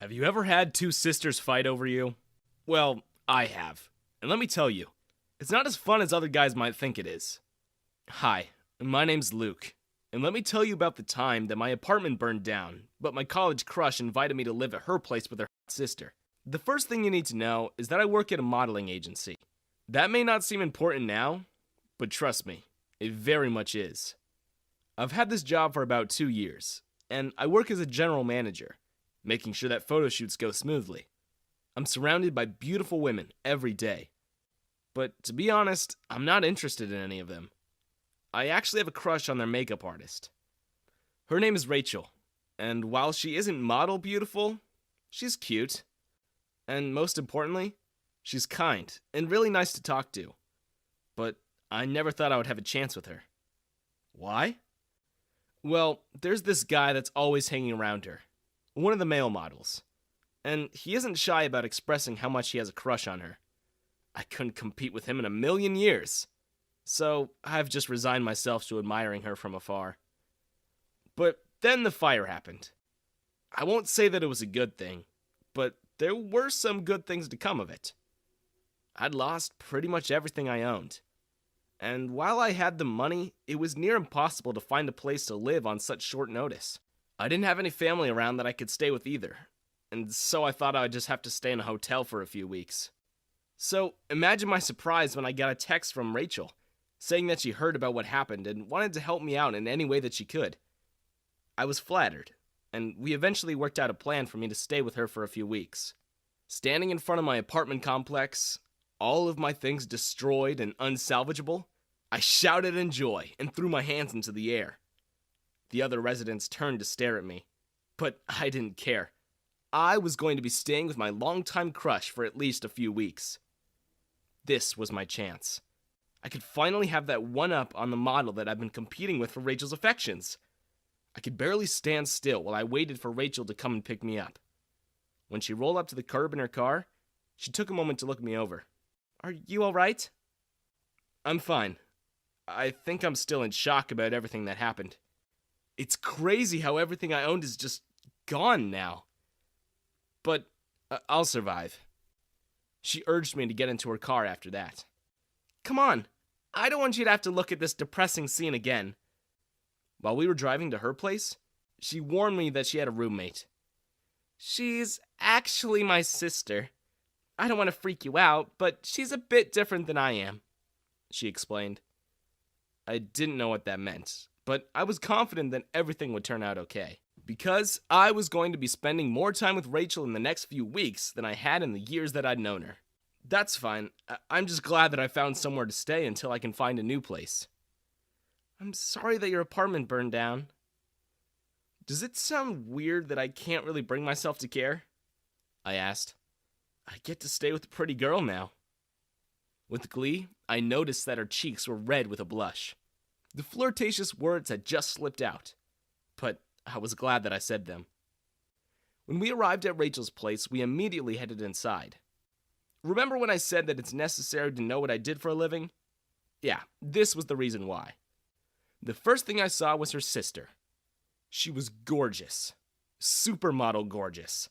Have you ever had two sisters fight over you? Well, I have. And let me tell you, it's not as fun as other guys might think it is. Hi, my name's Luke, and let me tell you about the time that my apartment burned down, but my college crush invited me to live at her place with her sister. The first thing you need to know is that I work at a modeling agency. That may not seem important now, but trust me, it very much is. I've had this job for about 2 years, and I work as a general manager, making sure that photo shoots go smoothly. I'm surrounded by beautiful women every day. But to be honest, I'm not interested in any of them. I actually have a crush on their makeup artist. Her name is Rachel, and while she isn't model beautiful, she's cute. And most importantly, she's kind and really nice to talk to. But I never thought I would have a chance with her. Why? Well, there's this guy that's always hanging around her, one of the male models, and he isn't shy about expressing how much he has a crush on her. I couldn't compete with him in a million years, so I've just resigned myself to admiring her from afar. But then the fire happened. I won't say that it was a good thing, but there were some good things to come of it. I'd lost pretty much everything I owned. And while I had the money, it was near impossible to find a place to live on such short notice. I didn't have any family around that I could stay with either, and so I thought I'd just have to stay in a hotel for a few weeks. So imagine my surprise when I got a text from Rachel, saying that she heard about what happened and wanted to help me out in any way that she could. I was flattered, and we eventually worked out a plan for me to stay with her for a few weeks. Standing in front of my apartment complex, all of my things destroyed and unsalvageable, I shouted in joy and threw my hands into the air. The other residents turned to stare at me, but I didn't care. I was going to be staying with my longtime crush for at least a few weeks. This was my chance. I could finally have that one-up on the model that I've been competing with for Rachel's affections. I could barely stand still while I waited for Rachel to come and pick me up. When she rolled up to the curb in her car, she took a moment to look me over. "Are you all right?" "I'm fine. I think I'm still in shock about everything that happened. It's crazy how everything I owned is just gone now. But I'll survive." She urged me to get into her car after that. "Come on, I don't want you to have to look at this depressing scene again." While we were driving to her place, she warned me that she had a roommate. "She's actually my sister. I don't want to freak you out, but she's a bit different than I am," she explained. I didn't know what that meant, but I was confident that everything would turn out okay, because I was going to be spending more time with Rachel in the next few weeks than I had in the years that I'd known her. That's fine. I'm just glad that I found somewhere to stay until I can find a new place. "I'm sorry that your apartment burned down." "Does it sound weird that I can't really bring myself to care?" I asked. "I get to stay with a pretty girl now." With glee, I noticed that her cheeks were red with a blush. The flirtatious words had just slipped out, but I was glad that I said them. When we arrived at Rachel's place, we immediately headed inside. Remember when I said that it's necessary to know what I did for a living? Yeah, this was the reason why. The first thing I saw was her sister. She was gorgeous. Supermodel gorgeous.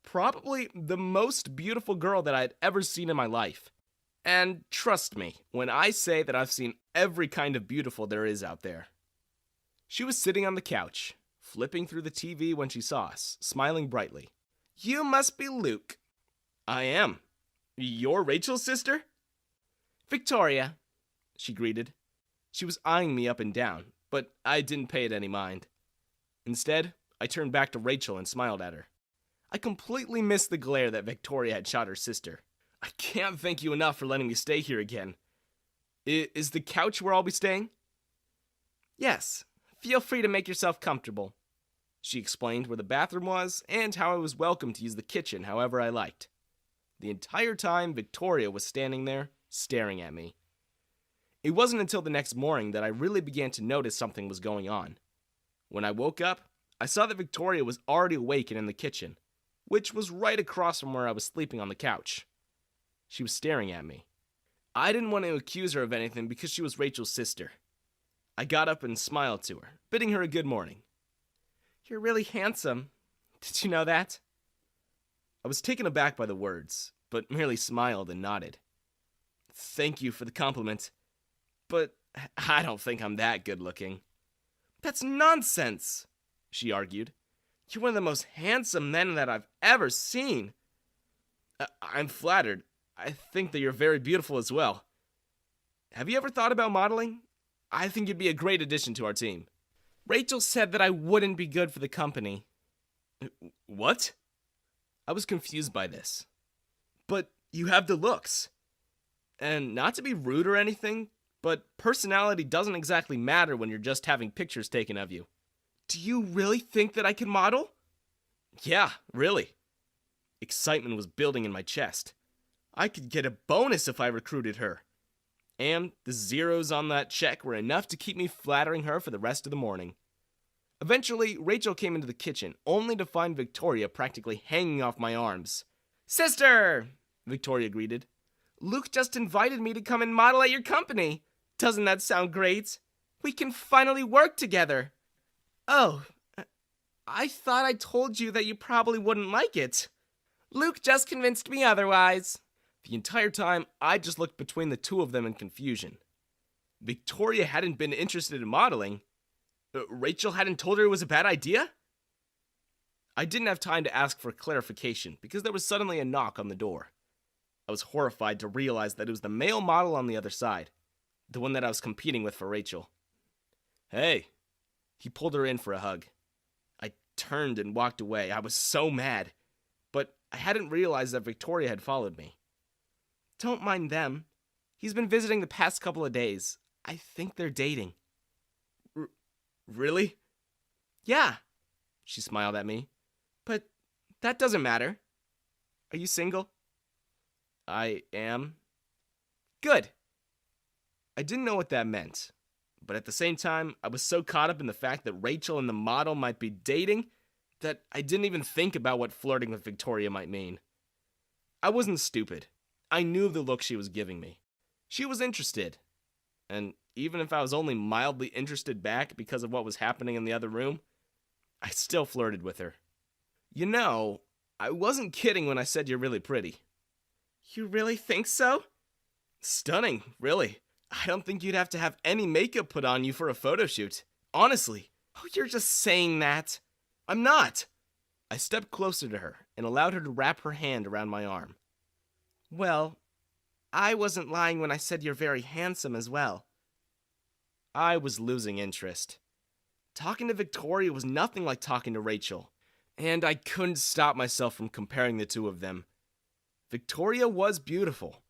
Probably the most beautiful girl that I had ever seen in my life. And trust me when I say that I've seen every kind of beautiful there is out there. She was sitting on the couch, flipping through the TV when she saw us, smiling brightly. "You must be Luke." "I am. You're Rachel's sister?" "Victoria," she greeted. She was eyeing me up and down, but I didn't pay it any mind. Instead, I turned back to Rachel and smiled at her. I completely missed the glare that Victoria had shot her sister. "I can't thank you enough for letting me stay here again. Is the couch where I'll be staying?" "Yes, feel free to make yourself comfortable." She explained where the bathroom was and how I was welcome to use the kitchen however I liked. The entire time, Victoria was standing there, staring at me. It wasn't until the next morning that I really began to notice something was going on. When I woke up, I saw that Victoria was already awake and in the kitchen, which was right across from where I was sleeping on the couch. She was staring at me. I didn't want to accuse her of anything because she was Rachel's sister. I got up and smiled to her, bidding her a good morning. "You're really handsome. Did you know that?" I was taken aback by the words, but merely smiled and nodded. Thank you for the compliment, but I don't think I'm that good looking. That's nonsense, she argued. You're one of the most handsome men that I've ever seen. I'm flattered. I think that you're very beautiful as well. Have you ever thought about modeling? I think you'd be a great addition to our team. Rachel said that I wouldn't be good for the company. What? I was confused by this. But you have the looks. And not to be rude or anything, but personality doesn't exactly matter when you're just having pictures taken of you. Do you really think that I can model? Yeah, really. Excitement was building in my chest. I could get a bonus if I recruited her. And the zeros on that check were enough to keep me flattering her for the rest of the morning. Eventually, Rachel came into the kitchen, only to find Victoria practically hanging off my arms. Sister! Victoria greeted. Luke just invited me to come and model at your company. Doesn't that sound great? We can finally work together. Oh, I thought I told you that you probably wouldn't like it. Luke just convinced me otherwise. The entire time, I just looked between the two of them in confusion. Victoria hadn't been interested in modeling. Rachel hadn't told her it was a bad idea? I didn't have time to ask for clarification because there was suddenly a knock on the door. I was horrified to realize that it was the male model on the other side, the one that I was competing with for Rachel. Hey. He pulled her in for a hug. I turned and walked away. I was so mad, but I hadn't realized that Victoria had followed me. Don't mind them. He's been visiting the past couple of days. I think they're dating. Really? Yeah, she smiled at me. But that doesn't matter. Are you single? I am. Good. I didn't know what that meant, but at the same time, I was so caught up in the fact that Rachel and the model might be dating that I didn't even think about what flirting with Victoria might mean. I wasn't stupid. I knew the look she was giving me. She was interested. And even if I was only mildly interested back because of what was happening in the other room, I still flirted with her. You know, I wasn't kidding when I said you're really pretty. You really think so? Stunning, really. I don't think you'd have to have any makeup put on you for a photo shoot. Honestly. Oh, you're just saying that. I'm not. I stepped closer to her and allowed her to wrap her hand around my arm. Well, I wasn't lying when I said you're very handsome as well. I was losing interest. Talking to Victoria was nothing like talking to Rachel, and I couldn't stop myself from comparing the two of them. Victoria was beautiful,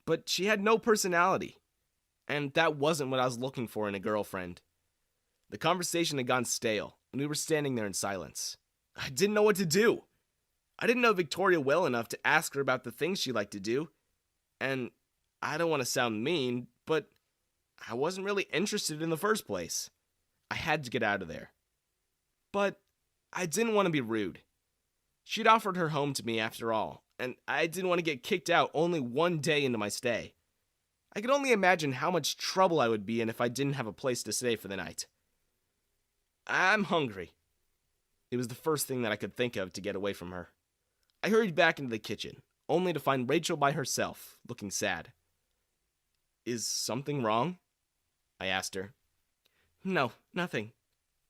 but she had no personality, and that wasn't what I was looking for in a girlfriend. The conversation had gone stale, and we were standing there in silence. I didn't know what to do. I didn't know Victoria well enough to ask her about the things she liked to do, and I don't want to sound mean, but I wasn't really interested in the first place. I had to get out of there. But I didn't want to be rude. She'd offered her home to me after all, and I didn't want to get kicked out only one day into my stay. I could only imagine how much trouble I would be in if I didn't have a place to stay for the night. I'm hungry. It was the first thing that I could think of to get away from her. I hurried back into the kitchen, only to find Rachel by herself, looking sad. Is something wrong? I asked her. No, nothing,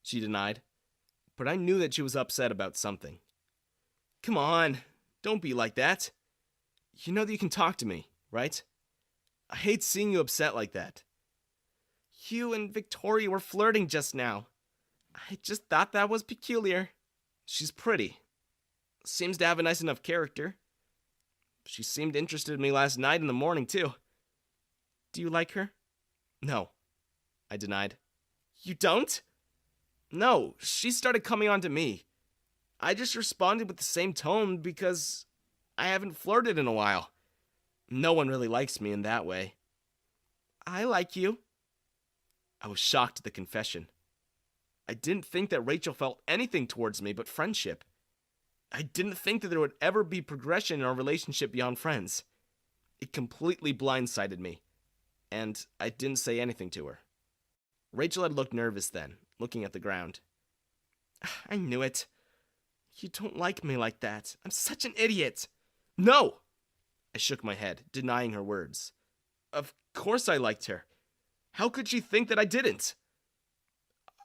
she denied. But I knew that she was upset about something. Come on, don't be like that. You know that you can talk to me, right? I hate seeing you upset like that. You and Victoria were flirting just now. I just thought that was peculiar. She's pretty. Seems to have a nice enough character. She seemed interested in me last night in the morning, too. Do you like her? No, I denied. You don't? No, she started coming on to me. I just responded with the same tone because I haven't flirted in a while. No one really likes me in that way. I like you. I was shocked at the confession. I didn't think that Rachel felt anything towards me but friendship. I didn't think that there would ever be progression in our relationship beyond friends. It completely blindsided me, and I didn't say anything to her. Rachel had looked nervous then, looking at the ground. I knew it. You don't like me like that. I'm such an idiot. No! I shook my head, denying her words. Of course I liked her. How could she think that I didn't?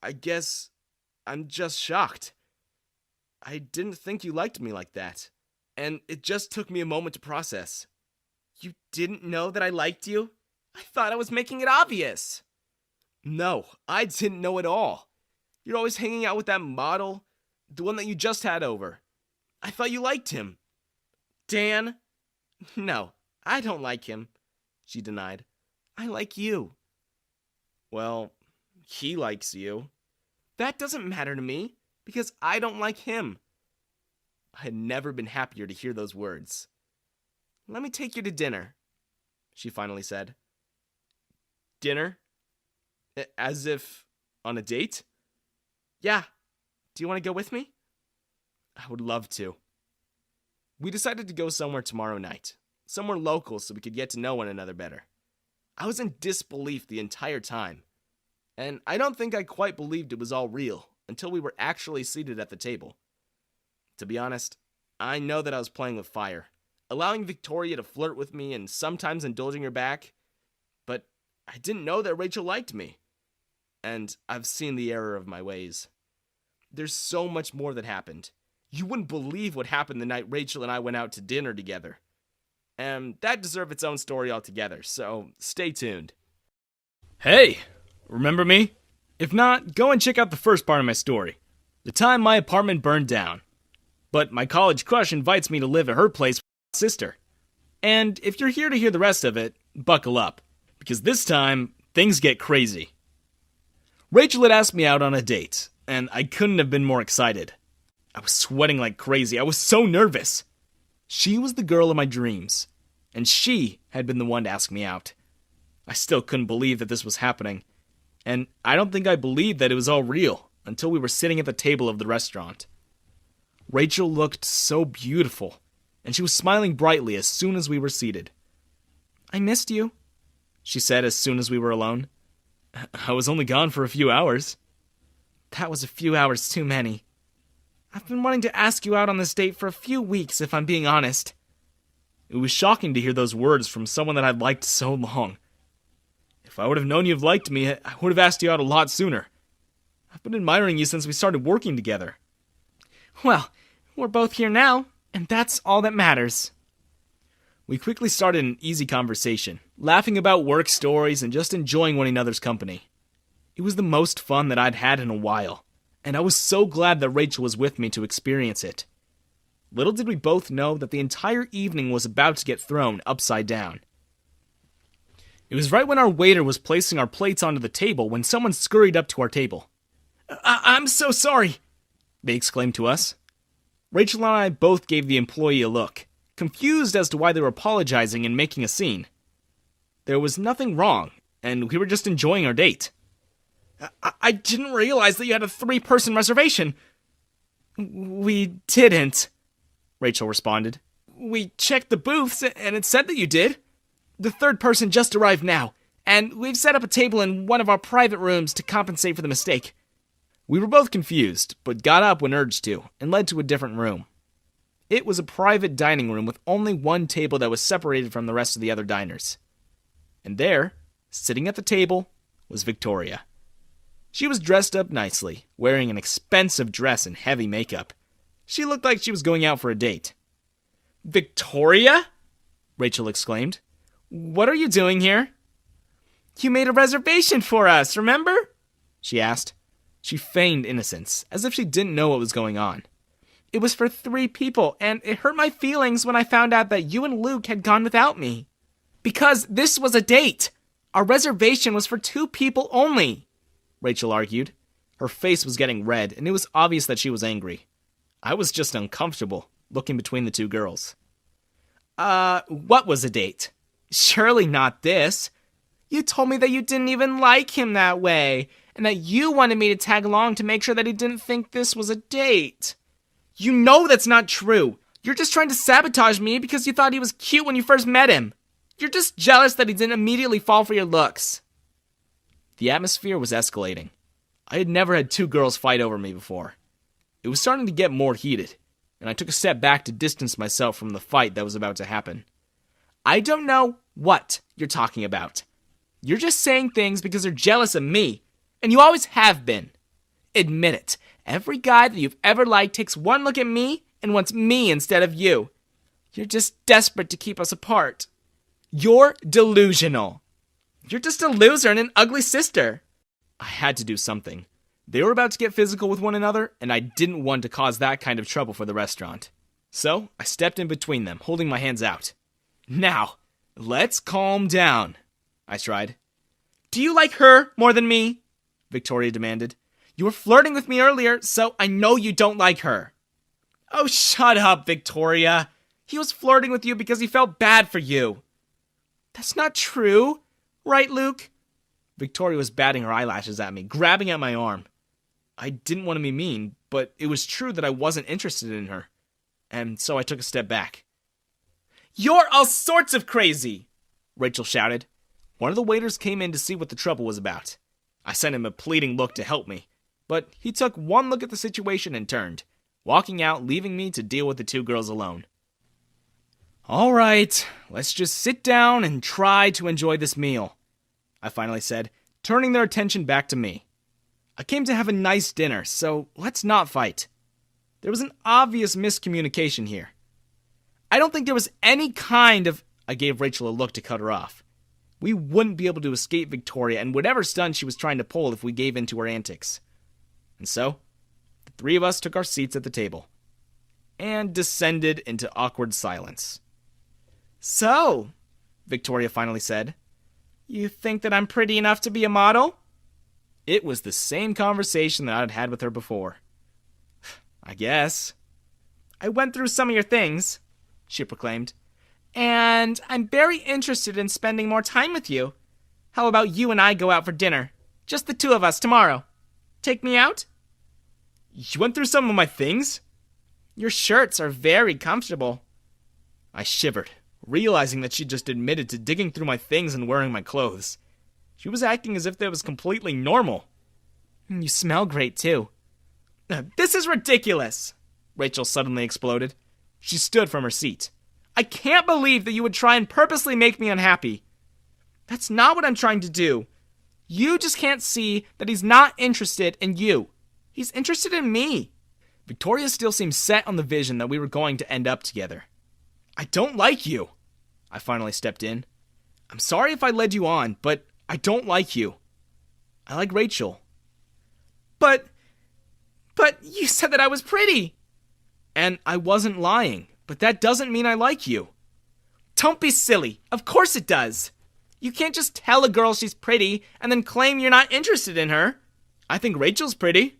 I guess I'm just shocked. I didn't think you liked me like that. And it just took me a moment to process. You didn't know that I liked you? I thought I was making it obvious. No, I didn't know at all. You're always hanging out with that model, the one that you just had over. I thought you liked him. Dan? No, I don't like him, she denied. I like you. Well, he likes you. That doesn't matter to me, because I don't like him. I had never been happier to hear those words. Let me take you to dinner, she finally said. Dinner? As if on a date? Yeah. Do you want to go with me? I would love to. We decided to go somewhere tomorrow night. Somewhere local so we could get to know one another better. I was in disbelief the entire time. And I don't think I quite believed it was all real until we were actually seated at the table. To be honest, I know that I was playing with fire, allowing Victoria to flirt with me and sometimes indulging her back, but I didn't know that Rachel liked me. And I've seen the error of my ways. There's so much more that happened. You wouldn't believe what happened the night Rachel and I went out to dinner together. And that deserves its own story altogether, so stay tuned. Hey, remember me? If not, go and check out the first part of my story. The time my apartment burned down. But my college crush invites me to live at her place with my sister. And if you're here to hear the rest of it, buckle up. Because this time, things get crazy. Rachel had asked me out on a date, and I couldn't have been more excited. I was sweating like crazy. I was so nervous. She was the girl of my dreams, and she had been the one to ask me out. I still couldn't believe that this was happening, and I don't think I believed that it was all real until we were sitting at the table of the restaurant. Rachel looked so beautiful, and she was smiling brightly as soon as we were seated. I missed you, she said as soon as we were alone. I was only gone for a few hours. That was a few hours too many. I've been wanting to ask you out on this date for a few weeks, if I'm being honest. It was shocking to hear those words from someone that I'd liked so long. If I would have known you've liked me, I would have asked you out a lot sooner. I've been admiring you since we started working together. Well, we're both here now, and that's all that matters. We quickly started an easy conversation, laughing about work stories and just enjoying one another's company. It was the most fun that I'd had in a while, and I was so glad that Rachel was with me to experience it. Little did we both know that the entire evening was about to get thrown upside down. It was right when our waiter was placing our plates onto the table when someone scurried up to our table. I'm so sorry, they exclaimed to us. Rachel and I both gave the employee a look, confused as to why they were apologizing and making a scene. There was nothing wrong, and we were just enjoying our date. I didn't realize that you had a 3-person reservation. We didn't, Rachel responded. We checked the booths, and it said that you did. The 3rd person just arrived now, and we've set up a table in one of our private rooms to compensate for the mistake. We were both confused, but got up when urged to, and led to a different room. It was a private dining room with only one table that was separated from the rest of the other diners. And there, sitting at the table, was Victoria. She was dressed up nicely, wearing an expensive dress and heavy makeup. She looked like she was going out for a date. Victoria? Rachel exclaimed. What are you doing here? You made a reservation for us, remember? She asked. She feigned innocence, as if she didn't know what was going on. It was for 3 people, and it hurt my feelings when I found out that you and Luke had gone without me. Because this was a date. Our reservation was for 2 people only, Rachel argued. Her face was getting red, and it was obvious that she was angry. I was just uncomfortable, looking between the 2 girls. What was a date? Surely not this. You told me that you didn't even like him that way, and that you wanted me to tag along to make sure that he didn't think this was a date. You know that's not true. You're just trying to sabotage me because you thought he was cute when you first met him. You're just jealous that he didn't immediately fall for your looks. The atmosphere was escalating. I had never had 2 girls fight over me before. It It was starting to get more heated, and I took a step back to distance myself from the fight that was about to happen. I don't know what you're talking about. You're just saying things because you're jealous of me, and you always have been. Admit it. Every guy that you've ever liked takes one look at me and wants me instead of you. You're just desperate to keep us apart. You're delusional. You're just a loser and an ugly sister. I had to do something. They were about to get physical with one another, and I didn't want to cause that kind of trouble for the restaurant. So, I stepped in between them, holding my hands out. Now, let's calm down, I tried. Do you like her more than me? Victoria demanded. You were flirting with me earlier, so I know you don't like her. Oh, shut up, Victoria. He was flirting with you because he felt bad for you. That's not true, right, Luke? Victoria was batting her eyelashes at me, grabbing at my arm. I didn't want to be mean, but it was true that I wasn't interested in her, and so I took a step back. You're all sorts of crazy, Rachel shouted. One of the waiters came in to see what the trouble was about. I sent him a pleading look to help me, but he took one look at the situation and turned, walking out, leaving me to deal with the two girls alone. All right, let's just sit down and try to enjoy this meal, I finally said, turning their attention back to me. I came to have a nice dinner, so let's not fight. There was an obvious miscommunication here. I don't think there was any kind of... I gave Rachel a look to cut her off. We wouldn't be able to escape Victoria and whatever stunt she was trying to pull if we gave in to her antics. And so, the three of us took our seats at the table and descended into awkward silence. So, Victoria finally said, you think that I'm pretty enough to be a model? It was the same conversation that I'd had with her before. I guess. I went through some of your things, she proclaimed, and I'm very interested in spending more time with you. How about you and I go out for dinner? Just the two of us tomorrow. Take me out? You went through some of my things? Your shirts are very comfortable. I shivered, realizing that she just admitted to digging through my things and wearing my clothes. She was acting as if that was completely normal. You smell great, too. This is ridiculous, Rachel suddenly exploded. She stood from her seat. I can't believe that you would try and purposely make me unhappy. That's not what I'm trying to do. You just can't see that he's not interested in you. He's interested in me. Victoria still seemed set on the vision that we were going to end up together. I don't like you. I finally stepped in. I'm sorry if I led you on, but I don't like you. I like Rachel. But you said that I was pretty. And I wasn't lying, but that doesn't mean I like you. Don't be silly. Of course it does. You can't just tell a girl she's pretty and then claim you're not interested in her. I think Rachel's pretty.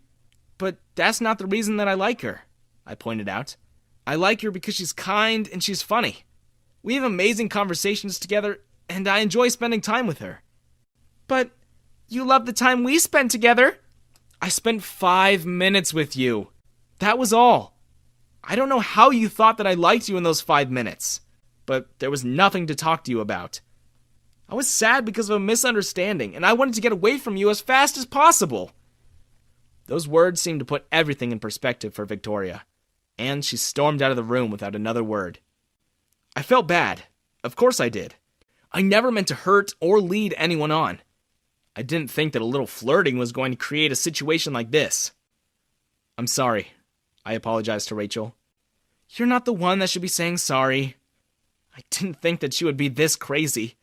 But that's not the reason that I like her, I pointed out. I like her because she's kind and she's funny. We have amazing conversations together, and I enjoy spending time with her. But you love the time we spent together. I spent 5 minutes with you. That was all. I don't know how you thought that I liked you in those 5 minutes, but there was nothing to talk to you about. I was sad because of a misunderstanding, and I wanted to get away from you as fast as possible. Those words seemed to put everything in perspective for Victoria, and she stormed out of the room without another word. I felt bad. Of course I did. I never meant to hurt or lead anyone on. I didn't think that a little flirting was going to create a situation like this. I'm sorry, I apologized to Rachel. You're not the one that should be saying sorry. I didn't think that she would be this crazy.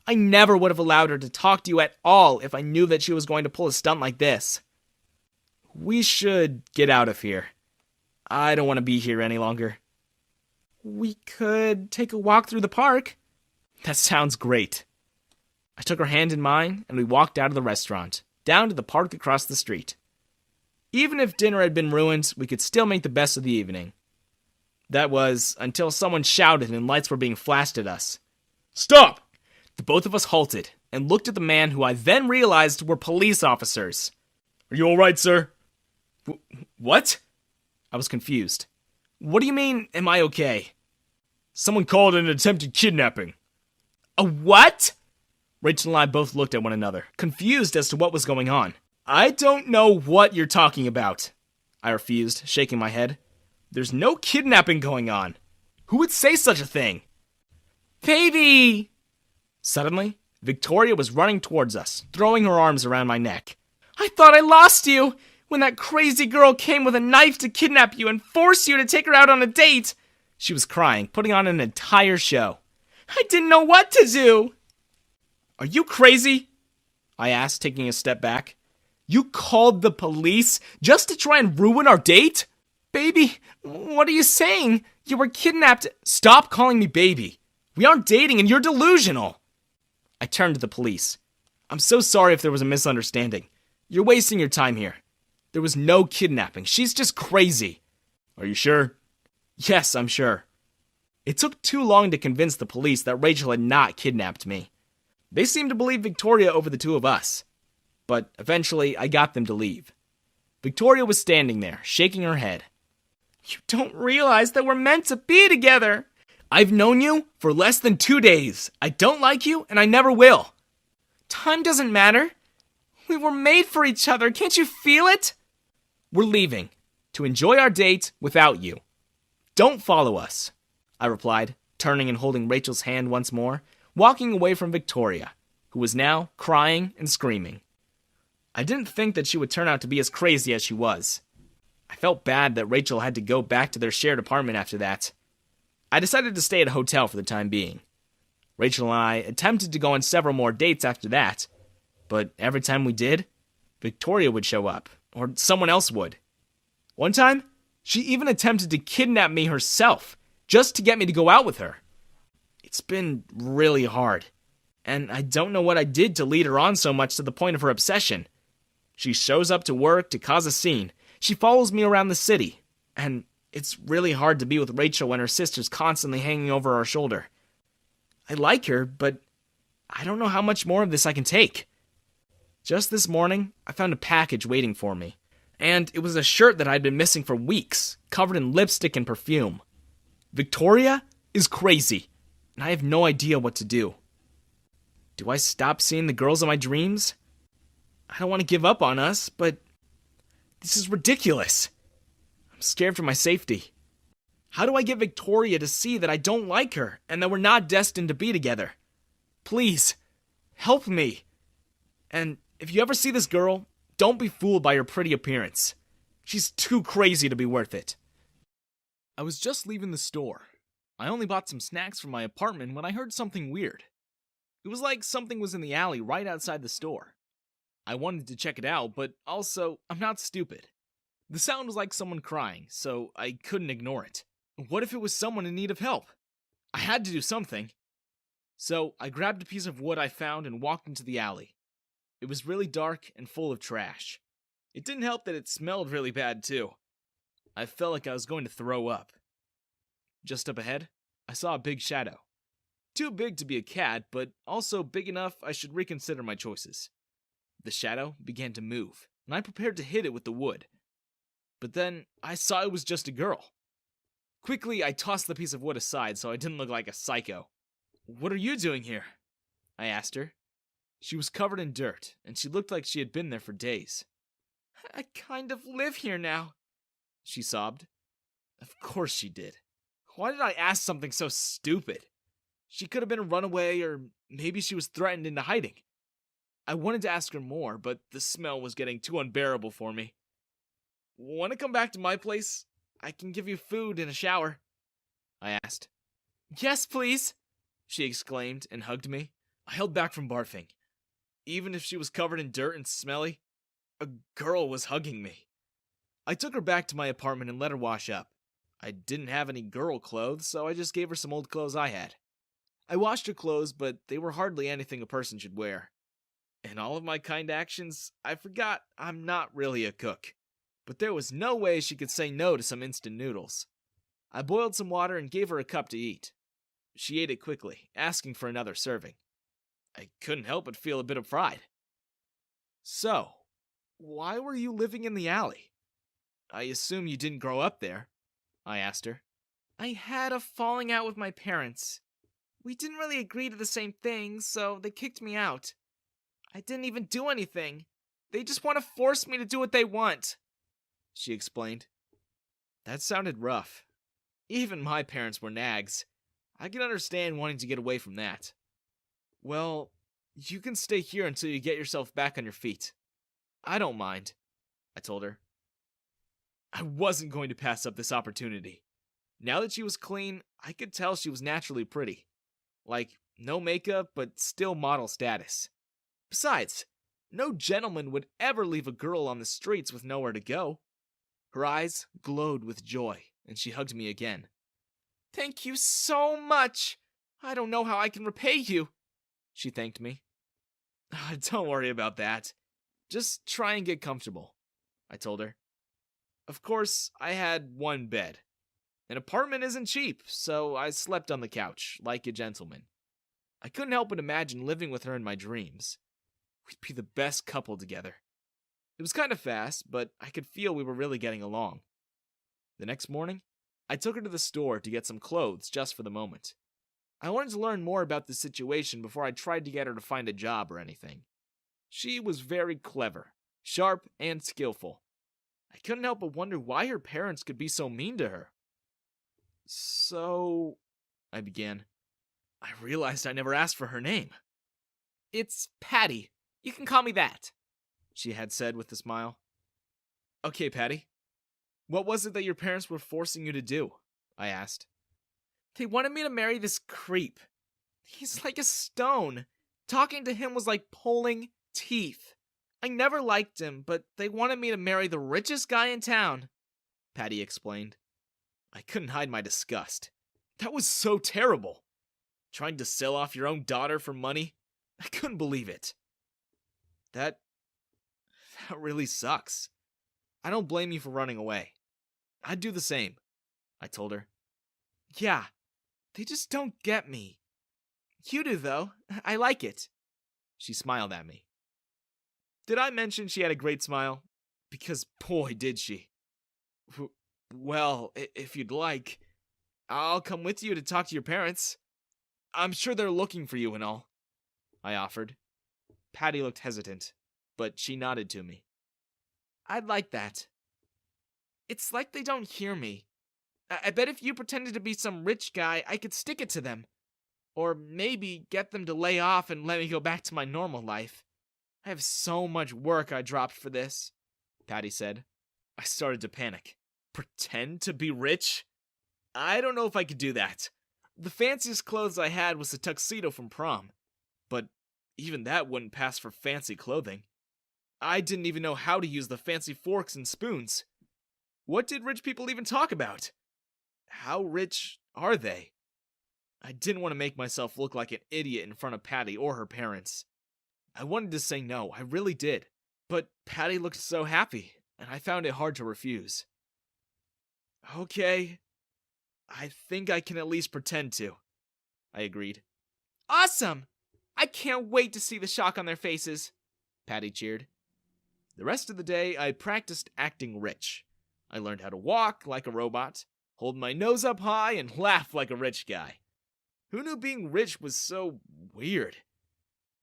I never would have allowed her to talk to you at all if I knew that she was going to pull a stunt like this. We should get out of here. I don't want to be here any longer. We could take a walk through the park. That sounds great. I took her hand in mine, and we walked out of the restaurant, down to the park across the street. Even if dinner had been ruined, we could still make the best of the evening. That was until someone shouted and lights were being flashed at us. Stop! The both of us halted and looked at the man who I then realized were police officers. Are you all right, sir? What? I was confused. What do you mean, am I okay? Someone called an attempted kidnapping. A what? Rachel and I both looked at one another, confused as to what was going on. I don't know what you're talking about, I refused, shaking my head. There's no kidnapping going on. Who would say such a thing? Baby! Suddenly, Victoria was running towards us, throwing her arms around my neck. I thought I lost you when that crazy girl came with a knife to kidnap you and force you to take her out on a date. She was crying, putting on an entire show. I didn't know what to do. Are you crazy? I asked, taking a step back. You called the police just to try and ruin our date? Baby, what are you saying? You were kidnapped. Stop calling me baby. We aren't dating and you're delusional. I turned to the police. I'm so sorry if there was a misunderstanding. You're wasting your time here. There was no kidnapping. She's just crazy. Are you sure? Yes, I'm sure. It took too long to convince the police that Rachel had not kidnapped me. They seemed to believe Victoria over the two of us. But eventually, I got them to leave. Victoria was standing there, shaking her head. You don't realize that we're meant to be together. I've known you for less than 2 days. I don't like you, and I never will. Time doesn't matter. We were made for each other. Can't you feel it? We're leaving to enjoy our date without you. Don't follow us, I replied, turning and holding Rachel's hand once more, walking away from Victoria, who was now crying and screaming. I didn't think that she would turn out to be as crazy as she was. I felt bad that Rachel had to go back to their shared apartment after that. I decided to stay at a hotel for the time being. Rachel and I attempted to go on several more dates after that, but every time we did, Victoria would show up, or someone else would. One time, she even attempted to kidnap me herself, just to get me to go out with her. It's been really hard, and I don't know what I did to lead her on so much to the point of her obsession. She shows up to work to cause a scene. She follows me around the city, and it's really hard to be with Rachel when her sister's constantly hanging over our shoulder. I like her, but I don't know how much more of this I can take. Just this morning, I found a package waiting for me, and it was a shirt that I'd been missing for weeks, covered in lipstick and perfume. Victoria is crazy, and I have no idea what to do. Do I stop seeing the girls of my dreams? I don't want to give up on us, but this is ridiculous. I'm scared for my safety. How do I get Victoria to see that I don't like her and that we're not destined to be together? Please, help me. And if you ever see this girl, don't be fooled by her pretty appearance. She's too crazy to be worth it. I was just leaving the store. I only bought some snacks from my apartment when I heard something weird. It was like something was in the alley right outside the store. I wanted to check it out, but also, I'm not stupid. The sound was like someone crying, so I couldn't ignore it. What if it was someone in need of help? I had to do something. So I grabbed a piece of wood I found and walked into the alley. It was really dark and full of trash. It didn't help that it smelled really bad too. I felt like I was going to throw up. Just up ahead, I saw a big shadow. Too big to be a cat, but also big enough I should reconsider my choices. The shadow began to move, and I prepared to hit it with the wood. But then I saw it was just a girl. Quickly, I tossed the piece of wood aside so I didn't look like a psycho. What are you doing here? I asked her. She was covered in dirt, and she looked like she had been there for days. I kind of live here now, she sobbed. Of course she did. Why did I ask something so stupid? She could have been a runaway, or maybe she was threatened into hiding. I wanted to ask her more, but the smell was getting too unbearable for me. Want to come back to my place? I can give you food and a shower, I asked. Yes, please, she exclaimed and hugged me. I held back from barfing. Even if she was covered in dirt and smelly, a girl was hugging me. I took her back to my apartment and let her wash up. I didn't have any girl clothes, so I just gave her some old clothes I had. I washed her clothes, but they were hardly anything a person should wear. In all of my kind actions, I forgot I'm not really a cook. But there was no way she could say no to some instant noodles. I boiled some water and gave her a cup to eat. She ate it quickly, asking for another serving. I couldn't help but feel a bit of pride. So, why were you living in the alley? I assume you didn't grow up there, I asked her. I had a falling out with my parents. We didn't really agree to the same things, so they kicked me out. I didn't even do anything. They just want to force me to do what they want. she explained. That sounded rough. Even my parents were nags. I can understand wanting to get away from that. Well, you can stay here until you get yourself back on your feet. I don't mind, I told her. I wasn't going to pass up this opportunity. Now that she was clean, I could tell she was naturally pretty. Like, no makeup, but still model status. Besides, no gentleman would ever leave a girl on the streets with nowhere to go. Her eyes glowed with joy, and she hugged me again. Thank you so much! I don't know how I can repay you, she thanked me. Don't worry about that. Just try and get comfortable, I told her. Of course, I had one bed. An apartment isn't cheap, so I slept on the couch, like a gentleman. I couldn't help but imagine living with her in my dreams. We'd be the best couple together. It was kind of fast, but I could feel we were really getting along. The next morning, I took her to the store to get some clothes just for the moment. I wanted to learn more about the situation before I tried to get her to find a job or anything. She was very clever, sharp, and skillful. I couldn't help but wonder why her parents could be so mean to her. So, I began. I realized I never asked for her name. It's Patty. You can call me that, she had said with a smile. Okay, Patty. What was it that your parents were forcing you to do? I asked. They wanted me to marry this creep. He's like a stone. Talking to him was like pulling teeth. I never liked him, but they wanted me to marry the richest guy in town, Patty explained. I couldn't hide my disgust. That was so terrible. Trying to sell off your own daughter for money? I couldn't believe it. That really sucks. I don't blame you for running away. I'd do the same, I told her. Yeah, they just don't get me. You do, though. I like it. She smiled at me. Did I mention she had a great smile? Because boy, did she. Well, if you'd like, I'll come with you to talk to your parents. I'm sure they're looking for you and all, I offered. Patty looked hesitant, but she nodded to me. I'd like that. It's like they don't hear me. I bet if you pretended to be some rich guy, I could stick it to them. Or maybe get them to lay off and let me go back to my normal life. I have so much work I dropped for this, Patty said. I started to panic. Pretend to be rich? I don't know if I could do that. The fanciest clothes I had was a tuxedo from prom. But even that wouldn't pass for fancy clothing. I didn't even know how to use the fancy forks and spoons. What did rich people even talk about? How rich are they? I didn't want to make myself look like an idiot in front of Patty or her parents. I wanted to say no, I really did. But Patty looked so happy, and I found it hard to refuse. Okay, I think I can at least pretend to, I agreed. Awesome! I can't wait to see the shock on their faces, Patty cheered. The rest of the day, I practiced acting rich. I learned how to walk like a robot, hold my nose up high, and laugh like a rich guy. Who knew being rich was so weird?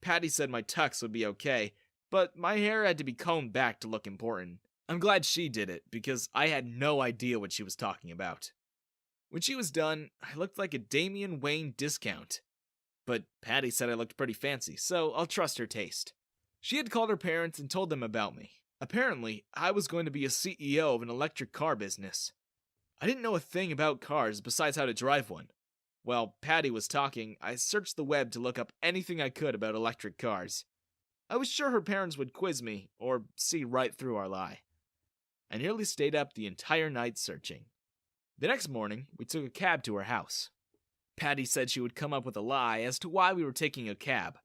Patty said my tux would be okay, but my hair had to be combed back to look important. I'm glad she did it, because I had no idea what she was talking about. When she was done, I looked like a Damian Wayne discount. But Patty said I looked pretty fancy, so I'll trust her taste. She had called her parents and told them about me. Apparently, I was going to be a CEO of an electric car business. I didn't know a thing about cars besides how to drive one. While Patty was talking, I searched the web to look up anything I could about electric cars. I was sure her parents would quiz me, or see right through our lie. I nearly stayed up the entire night searching. The next morning, we took a cab to her house. Patty said she would come up with a lie as to why we were taking a cab.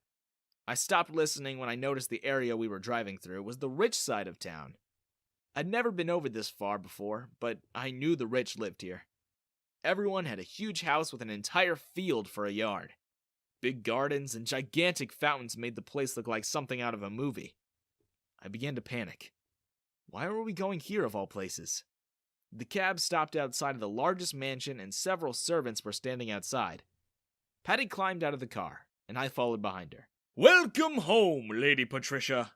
I stopped listening when I noticed the area we were driving through was the rich side of town. I'd never been over this far before, but I knew the rich lived here. Everyone had a huge house with an entire field for a yard. Big gardens and gigantic fountains made the place look like something out of a movie. I began to panic. Why were we going here of all places? The cab stopped outside of the largest mansion and several servants were standing outside. Patty climbed out of the car, and I followed behind her. Welcome home, Lady Patricia,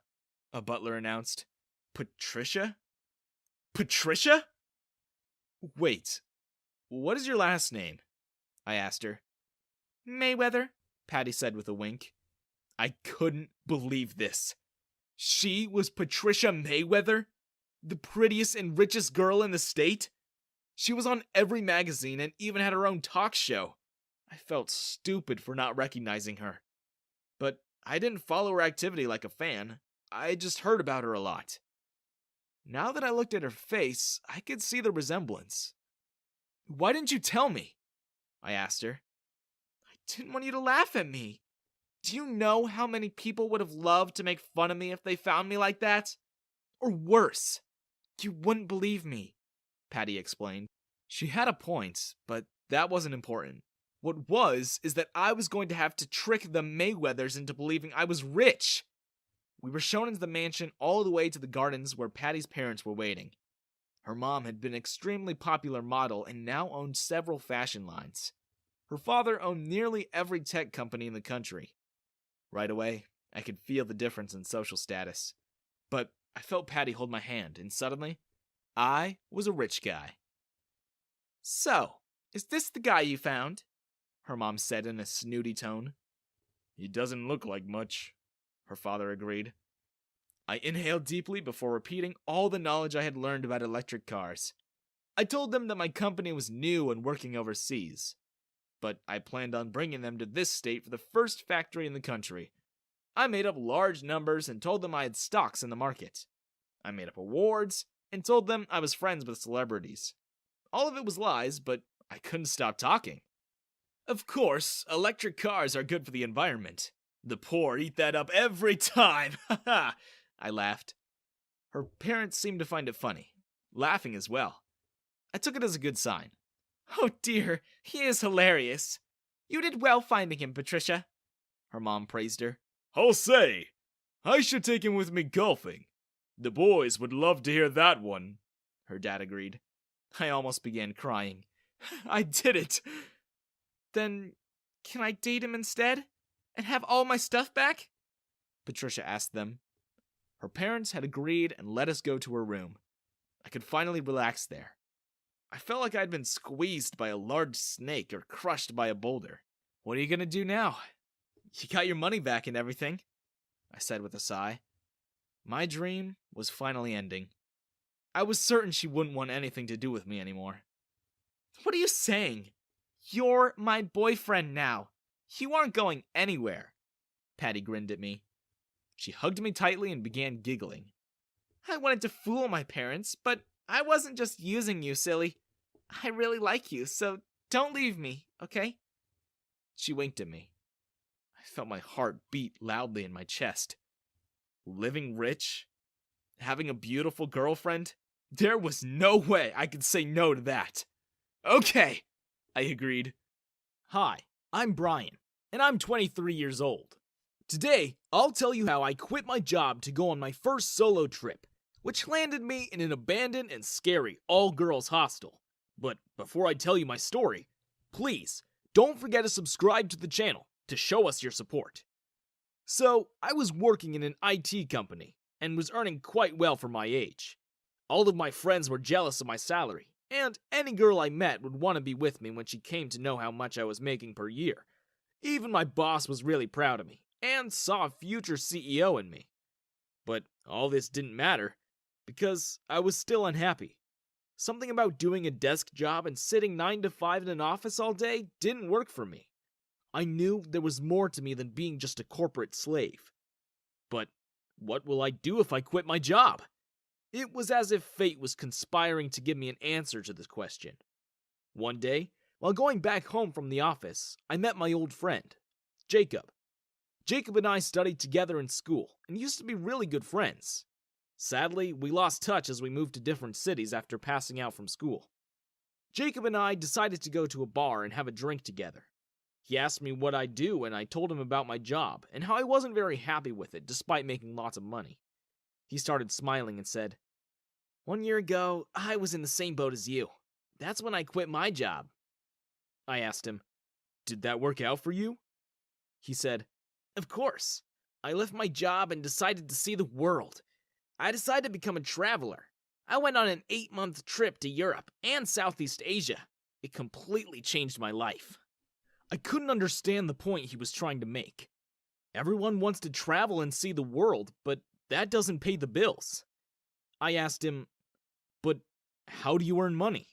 a butler announced. Patricia? Patricia? Wait, what is your last name? I asked her. Mayweather, Patty said with a wink. I couldn't believe this. She was Patricia Mayweather? The prettiest and richest girl in the state? She was on every magazine and even had her own talk show. I felt stupid for not recognizing her. But I didn't follow her activity like a fan. I just heard about her a lot. Now that I looked at her face, I could see the resemblance. Why didn't you tell me? I asked her. I didn't want you to laugh at me. Do you know how many people would have loved to make fun of me if they found me like that? Or worse. You wouldn't believe me, Patty explained. She had a point, but that wasn't important. What was is that I was going to have to trick the Mayweathers into believing I was rich. We were shown into the mansion all the way to the gardens where Patty's parents were waiting. Her mom had been an extremely popular model and now owned several fashion lines. Her father owned nearly every tech company in the country. Right away, I could feel the difference in social status. But I felt Patty hold my hand, and suddenly, I was a rich guy. So, is this the guy you found? Her mom said in a snooty tone. He doesn't look like much, her father agreed. I inhaled deeply before repeating all the knowledge I had learned about electric cars. I told them that my company was new and working overseas, but I planned on bringing them to this state for the first factory in the country. I made up large numbers and told them I had stocks in the market. I made up awards and told them I was friends with celebrities. All of it was lies, but I couldn't stop talking. Of course, electric cars are good for the environment. The poor eat that up every time. Haha, I laughed. Her parents seemed to find it funny, laughing as well. I took it as a good sign. Oh dear, he is hilarious. You did well finding him, Patricia. Her mom praised her. I'll say, I should take him with me golfing. The boys would love to hear that one, her dad agreed. I almost began crying. I did it. Then, can I date him instead? And have all my stuff back? Patricia asked them. Her parents had agreed and let us go to her room. I could finally relax there. I felt like I'd been squeezed by a large snake or crushed by a boulder. What are you gonna do now? You got your money back and everything, I said with a sigh. My dream was finally ending. I was certain she wouldn't want anything to do with me anymore. What are you saying? You're my boyfriend now. You aren't going anywhere. Patty grinned at me. She hugged me tightly and began giggling. I wanted to fool my parents, but I wasn't just using you, silly. I really like you, so don't leave me, okay? She winked at me. I felt my heart beat loudly in my chest. Living rich? Having a beautiful girlfriend? There was no way I could say no to that. Okay, I agreed. Hi, I'm Brian, and I'm 23 years old. Today, I'll tell you how I quit my job to go on my first solo trip, which landed me in an abandoned and scary all-girls hostel. But before I tell you my story, please don't forget to subscribe to the channel to show us your support. So, I was working in an IT company and was earning quite well for my age. All of my friends were jealous of my salary, and any girl I met would want to be with me when she came to know how much I was making per year. Even my boss was really proud of me and saw a future CEO in me. But all this didn't matter because I was still unhappy. Something about doing a desk job and sitting 9 to 5 in an office all day didn't work for me. I knew there was more to me than being just a corporate slave. But what will I do if I quit my job? It was as if fate was conspiring to give me an answer to this question. One day, while going back home from the office, I met my old friend, Jacob. Jacob and I studied together in school and used to be really good friends. Sadly, we lost touch as we moved to different cities after passing out from school. Jacob and I decided to go to a bar and have a drink together. He asked me what I'd do, and I told him about my job and how I wasn't very happy with it despite making lots of money. He started smiling and said, 1 year ago, I was in the same boat as you. That's when I quit my job. I asked him, did that work out for you? He said, of course. I left my job and decided to see the world. I decided to become a traveler. I went on an 8-month trip to Europe and Southeast Asia. It completely changed my life. I couldn't understand the point he was trying to make. Everyone wants to travel and see the world, but that doesn't pay the bills. I asked him, but how do you earn money?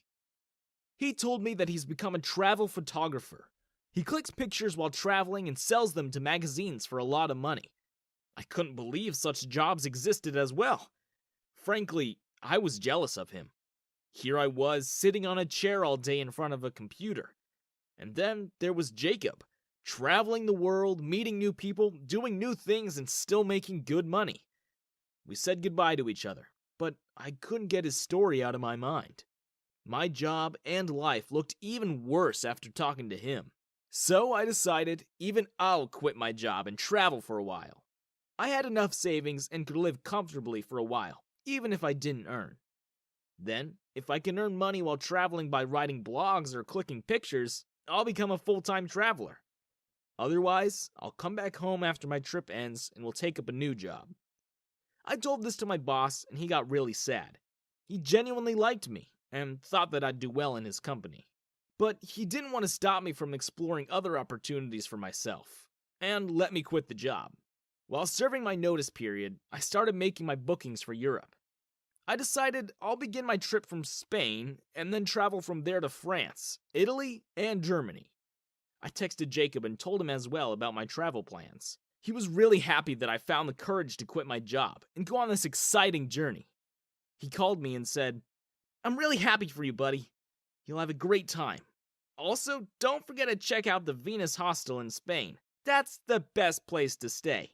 He told me that he's become a travel photographer. He clicks pictures while traveling and sells them to magazines for a lot of money. I couldn't believe such jobs existed as well. Frankly, I was jealous of him. Here I was, sitting on a chair all day in front of a computer. And then there was Jacob, traveling the world, meeting new people, doing new things, and still making good money. We said goodbye to each other, but I couldn't get his story out of my mind. My job and life looked even worse after talking to him. So I decided even I'll quit my job and travel for a while. I had enough savings and could live comfortably for a while, even if I didn't earn. Then, if I can earn money while traveling by writing blogs or clicking pictures, I'll become a full-time traveler. Otherwise, I'll come back home after my trip ends and will take up a new job. I told this to my boss and he got really sad. He genuinely liked me and thought that I'd do well in his company. But he didn't want to stop me from exploring other opportunities for myself, and let me quit the job. While serving my notice period, I started making my bookings for Europe. I decided I'll begin my trip from Spain and then travel from there to France, Italy, and Germany. I texted Jacob and told him as well about my travel plans. He was really happy that I found the courage to quit my job and go on this exciting journey. He called me and said, "I'm really happy for you, buddy. You'll have a great time. Also, don't forget to check out the Venus Hostel in Spain. That's the best place to stay."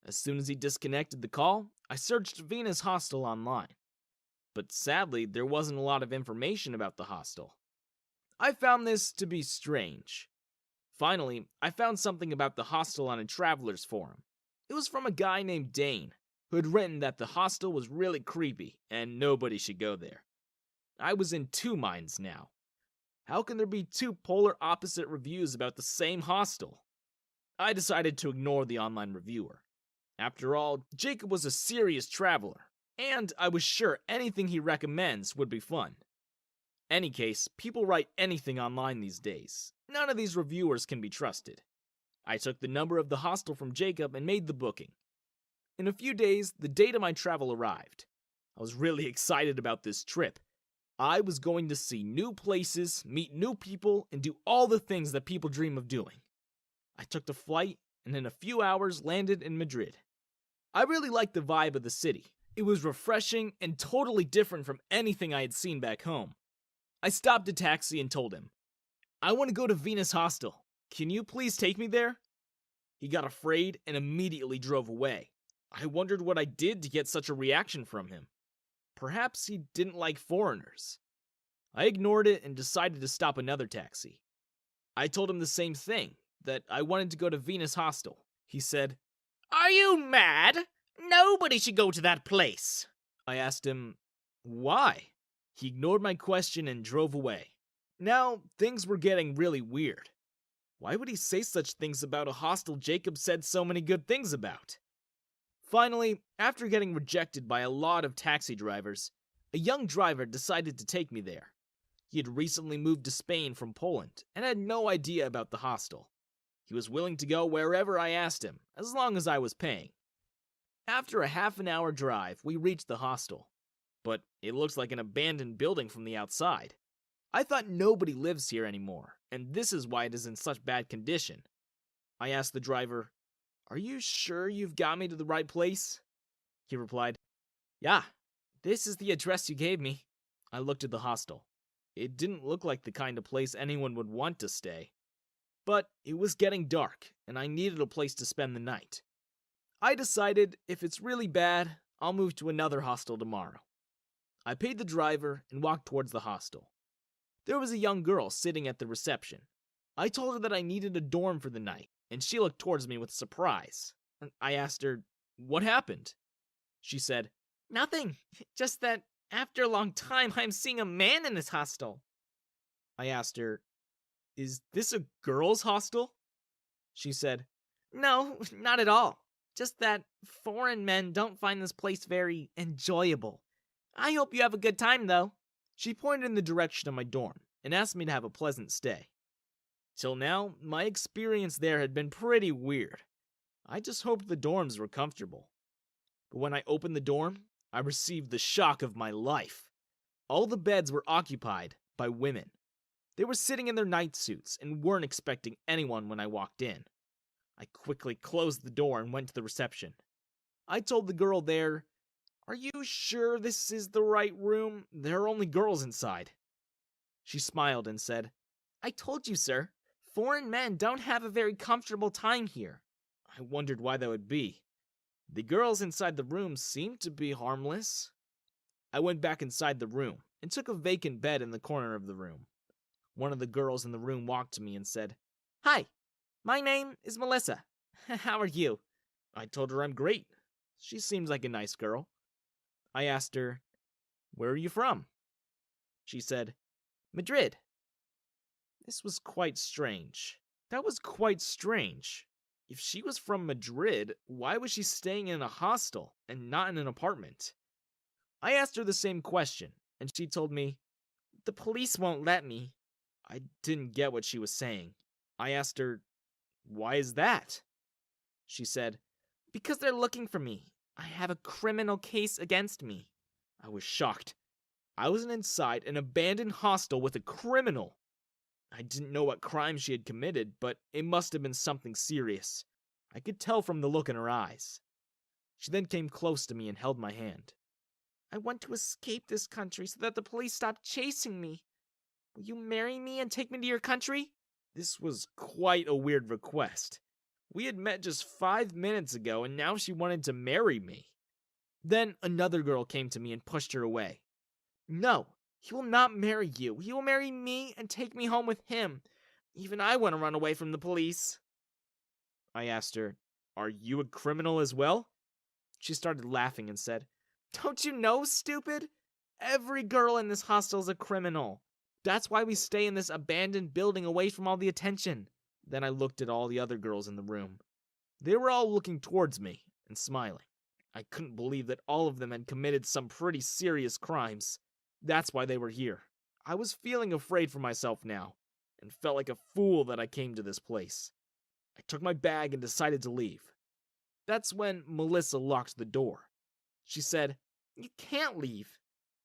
As soon as he disconnected the call, I searched Venus Hostel online. But sadly, there wasn't a lot of information about the hostel. I found this to be strange. Finally, I found something about the hostel on a traveler's forum. It was from a guy named Dane, who had written that the hostel was really creepy and nobody should go there. I was in two minds now. How can there be two polar opposite reviews about the same hostel? I decided to ignore the online reviewer. After all, Jacob was a serious traveler, and I was sure anything he recommends would be fun. Any case, people write anything online these days. None of these reviewers can be trusted. I took the number of the hostel from Jacob and made the booking. In a few days, the date of my travel arrived. I was really excited about this trip. I was going to see new places, meet new people, and do all the things that people dream of doing. I took the flight, and in a few hours landed in Madrid. I really liked the vibe of the city. It was refreshing and totally different from anything I had seen back home. I stopped a taxi and told him, "I want to go to Venus Hostel. Can you please take me there?" He got afraid and immediately drove away. I wondered what I did to get such a reaction from him. Perhaps he didn't like foreigners. I ignored it and decided to stop another taxi. I told him the same thing, that I wanted to go to Venus Hostel. He said, "Are you mad? Nobody should go to that place." I asked him, "Why?" He ignored my question and drove away. Now, things were getting really weird. Why would he say such things about a hostel Jacob said so many good things about? Finally, after getting rejected by a lot of taxi drivers, a young driver decided to take me there. He had recently moved to Spain from Poland and had no idea about the hostel. He was willing to go wherever I asked him, as long as I was paying. After a half-an-hour drive, we reached the hostel, but it looks like an abandoned building from the outside. I thought nobody lives here anymore, and this is why it is in such bad condition. I asked the driver, "Are you sure you've got me to the right place?" He replied, "Yeah, this is the address you gave me." I looked at the hostel. It didn't look like the kind of place anyone would want to stay. But it was getting dark, and I needed a place to spend the night. I decided if it's really bad, I'll move to another hostel tomorrow. I paid the driver and walked towards the hostel. There was a young girl sitting at the reception. I told her that I needed a dorm for the night, and she looked towards me with surprise. I asked her, "What happened?" She said, "Nothing, just that after a long time I'm seeing a man in this hostel." I asked her, "Is this a girls' hostel?" She said, "No, not at all. Just that foreign men don't find this place very enjoyable. I hope you have a good time, though. She pointed in the direction of my dorm and asked me to have a pleasant stay. Till now, my experience there had been pretty weird. I just hoped the dorms were comfortable. But when I opened the dorm, I received the shock of my life. All the beds were occupied by women. They were sitting in their night suits and weren't expecting anyone when I walked in. I quickly closed the door and went to the reception. I told the girl there, "Are you sure this is the right room? There are only girls inside." She smiled and said, "I told you, sir. Foreign men don't have a very comfortable time here." I wondered why that would be. The girls inside the room seemed to be harmless. I went back inside the room and took a vacant bed in the corner of the room. One of the girls in the room walked to me and said, "Hi, my name is Melissa. How are you?" I told her I'm great. She seems like a nice girl. I asked her, "Where are you from?" She said, "Madrid." This was quite strange. That was quite strange. If she was from Madrid, why was she staying in a hostel and not in an apartment? I asked her the same question, and she told me, "The police won't let me." I didn't get what she was saying. I asked her, "Why is that?" She said, "Because they're looking for me. I have a criminal case against me." I was shocked. I was inside an abandoned hostel with a criminal. I didn't know what crime she had committed, but it must have been something serious. I could tell from the look in her eyes. She then came close to me and held my hand. "I want to escape this country so that the police stop chasing me. Will you marry me and take me to your country?" This was quite a weird request. We had met just 5 minutes ago, and now she wanted to marry me. Then another girl came to me and pushed her away. "No, he will not marry you. He will marry me and take me home with him. Even I want to run away from the police." I asked her, "Are you a criminal as well?" She started laughing and said, "Don't you know, stupid? Every girl in this hostel is a criminal. That's why we stay in this abandoned building away from all the attention." Then I looked at all the other girls in the room. They were all looking towards me and smiling. I couldn't believe that all of them had committed some pretty serious crimes. That's why they were here. I was feeling afraid for myself now, and felt like a fool that I came to this place. I took my bag and decided to leave. That's when Melissa locked the door. She said, "You can't leave.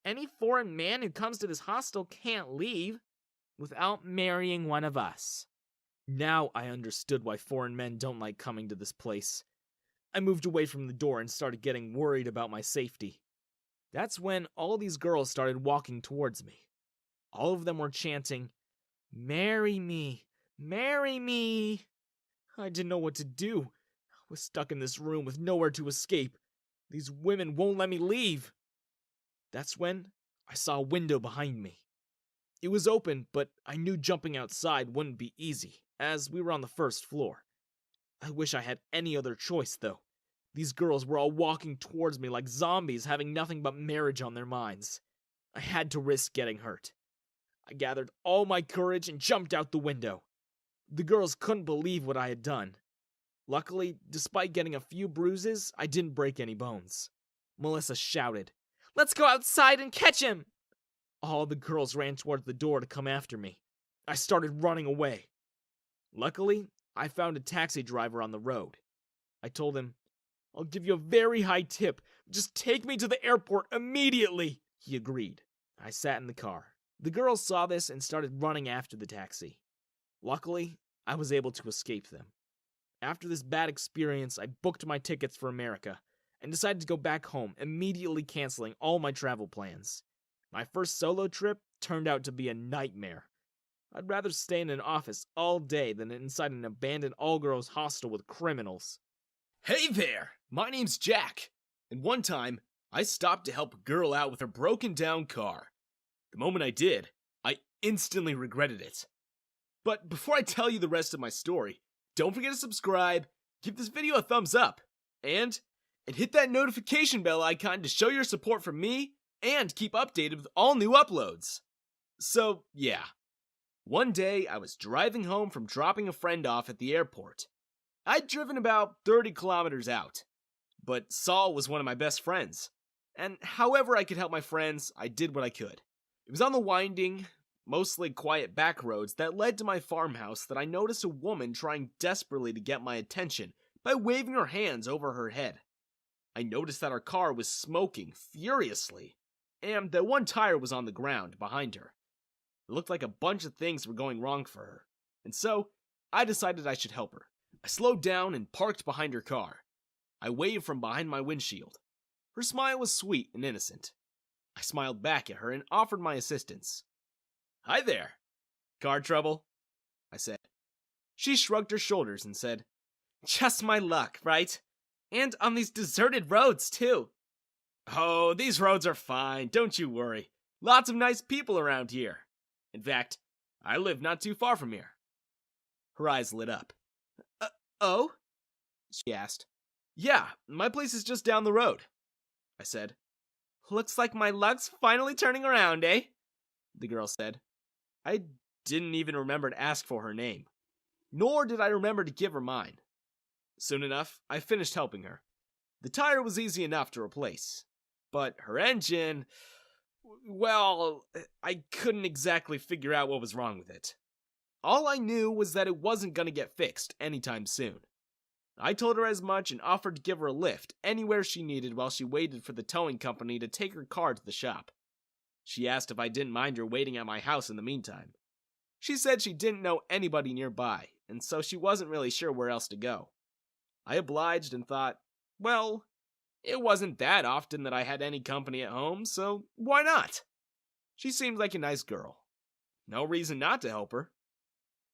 Any foreign man who comes to this hostel can't leave without marrying one of us." Now I understood why foreign men don't like coming to this place. I moved away from the door and started getting worried about my safety. That's when all these girls started walking towards me. All of them were chanting, "Marry me, marry me." I didn't know what to do. I was stuck in this room with nowhere to escape. These women won't let me leave. That's when I saw a window behind me. It was open, but I knew jumping outside wouldn't be easy, as we were on the first floor. I wish I had any other choice, though. These girls were all walking towards me like zombies, having nothing but marriage on their minds. I had to risk getting hurt. I gathered all my courage and jumped out the window. The girls couldn't believe what I had done. Luckily, despite getting a few bruises, I didn't break any bones. Melissa shouted, "Let's go outside and catch him!" All the girls ran toward the door to come after me. I started running away. Luckily, I found a taxi driver on the road. I told him, "I'll give you a very high tip. Just take me to the airport immediately." He agreed. I sat in the car. The girls saw this and started running after the taxi. Luckily, I was able to escape them. After this bad experience, I booked my tickets for America and decided to go back home, immediately canceling all my travel plans. My first solo trip turned out to be a nightmare. I'd rather stay in an office all day than inside an abandoned all-girls hostel with criminals. Hey there! My name's Jack, and one time, I stopped to help a girl out with her broken down car. The moment I did, I instantly regretted it. But before I tell you the rest of my story, don't forget to subscribe, give this video a thumbs up, and hit that notification bell icon to show your support for me and keep updated with all new uploads. So, yeah. One day, I was driving home from dropping a friend off at the airport. I'd driven about 30 kilometers out, but Saul was one of my best friends, and however I could help my friends, I did what I could. It was on the winding, mostly quiet back roads that led to my farmhouse that I noticed a woman trying desperately to get my attention by waving her hands over her head. I noticed that her car was smoking furiously, and that one tire was on the ground behind her. It looked like a bunch of things were going wrong for her, and so I decided I should help her. I slowed down and parked behind her car. I waved from behind my windshield. Her smile was sweet and innocent. I smiled back at her and offered my assistance. "Hi there. Car trouble?" I said. She shrugged her shoulders and said, "Just my luck, right? And on these deserted roads, too." "Oh, these roads are fine, don't you worry. Lots of nice people around here. In fact, I live not too far from here." Her eyes lit up. Oh?" she asked. "Yeah, my place is just down the road," I said. "Looks like my luck's finally turning around, eh?" the girl said. I didn't even remember to ask for her name, nor did I remember to give her mine. Soon enough, I finished helping her. The tire was easy enough to replace, but her engine, well, I couldn't exactly figure out what was wrong with it. All I knew was that it wasn't going to get fixed anytime soon. I told her as much and offered to give her a lift anywhere she needed while she waited for the towing company to take her car to the shop. She asked if I didn't mind her waiting at my house in the meantime. She said she didn't know anybody nearby, and so she wasn't really sure where else to go. I obliged and thought, well, it wasn't that often that I had any company at home, so why not? She seemed like a nice girl. No reason not to help her.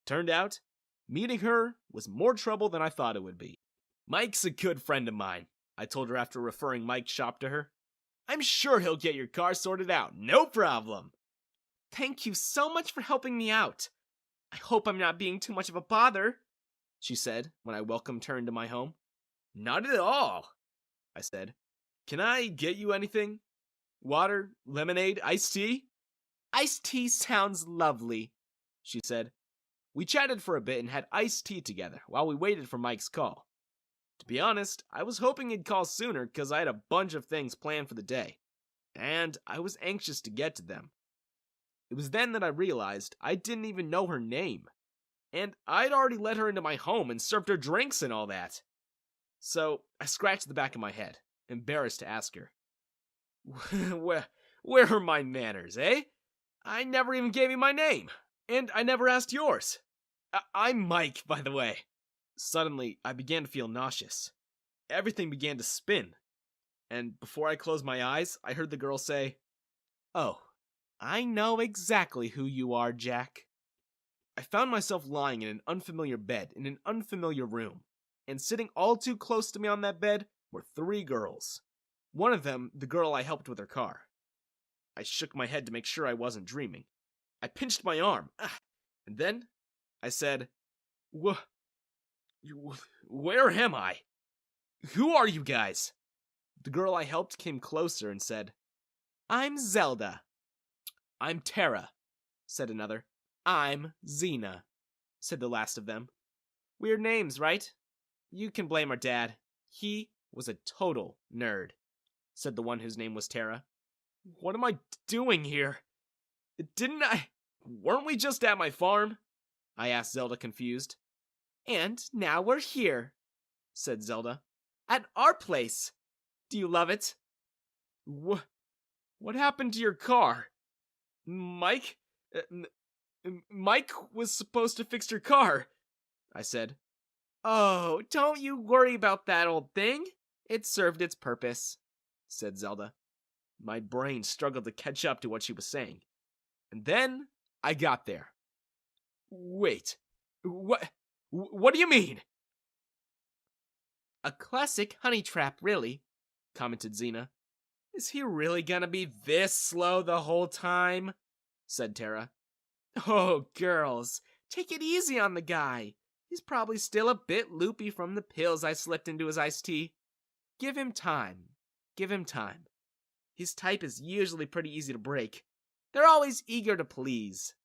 Turned out, meeting her was more trouble than I thought it would be. "Mike's a good friend of mine," I told her after referring Mike's shop to her. "I'm sure he'll get your car sorted out, no problem." "Thank you so much for helping me out. I hope I'm not being too much of a bother," she said when I welcomed her into my home. "Not at all," I said. "Can I get you anything? Water, lemonade, iced tea?" "Iced tea sounds lovely," she said. We chatted for a bit and had iced tea together while we waited for Mike's call. To be honest, I was hoping he'd call sooner because I had a bunch of things planned for the day, and I was anxious to get to them. It was then that I realized I didn't even know her name, and I'd already let her into my home and served her drinks and all that. So I scratched the back of my head, embarrassed to ask her. Where are my manners, eh? I never even gave you my name, and I never asked yours. I'm Mike, by the way." Suddenly, I began to feel nauseous. Everything began to spin, and before I closed my eyes, I heard the girl say, "Oh, I know exactly who you are, Jack." I found myself lying in an unfamiliar bed in an unfamiliar room, and sitting all too close to me on that bed were 3 girls. One of them, the girl I helped with her car. I shook my head to make sure I wasn't dreaming. I pinched my arm, and then I said, Where am I? Who are you guys?" The girl I helped came closer and said, "I'm Zelda." "I'm Tara," said another. "I'm Xena," said the last of them. "Weird names, right? You can blame our dad. He was a total nerd," said the one whose name was Tara. "What am I doing here? Weren't we just at my farm?" I asked Zelda, confused. "And now we're here," said Zelda. "At our place. Do you love it?" What happened to your car? Mike? Mike was supposed to fix your car," I said. "Oh, don't you worry about that old thing. It served its purpose," said Zelda. My brain struggled to catch up to what she was saying. And then I got there. "Wait, what do you mean?" "A classic honey trap, really," commented Xena. "Is he really gonna be this slow the whole time?" said Tara. "Oh, girls, take it easy on the guy. He's probably still a bit loopy from the pills I slipped into his iced tea. Give him time. Give him time. His type is usually pretty easy to break. They're always eager to please."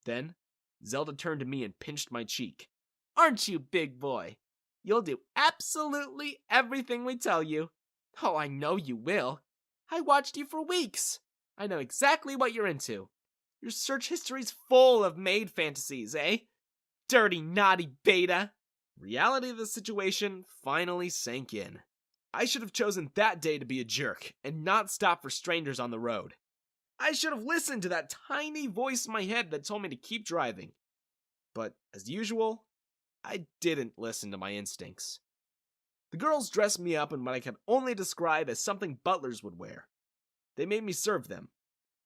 Then Zelda turned to me and pinched my cheek. "Aren't you, big boy? You'll do absolutely everything we tell you. Oh, I know you will. I watched you for weeks. I know exactly what you're into. Your search history's full of maid fantasies, eh? Dirty, naughty beta. Reality of the situation finally sank in. I should have chosen that day to be a jerk and not stop for strangers on the road. I should have listened to that tiny voice in my head that told me to keep driving. But, as usual, I didn't listen to my instincts. The girls dressed me up in what I can only describe as something butlers would wear. They made me serve them.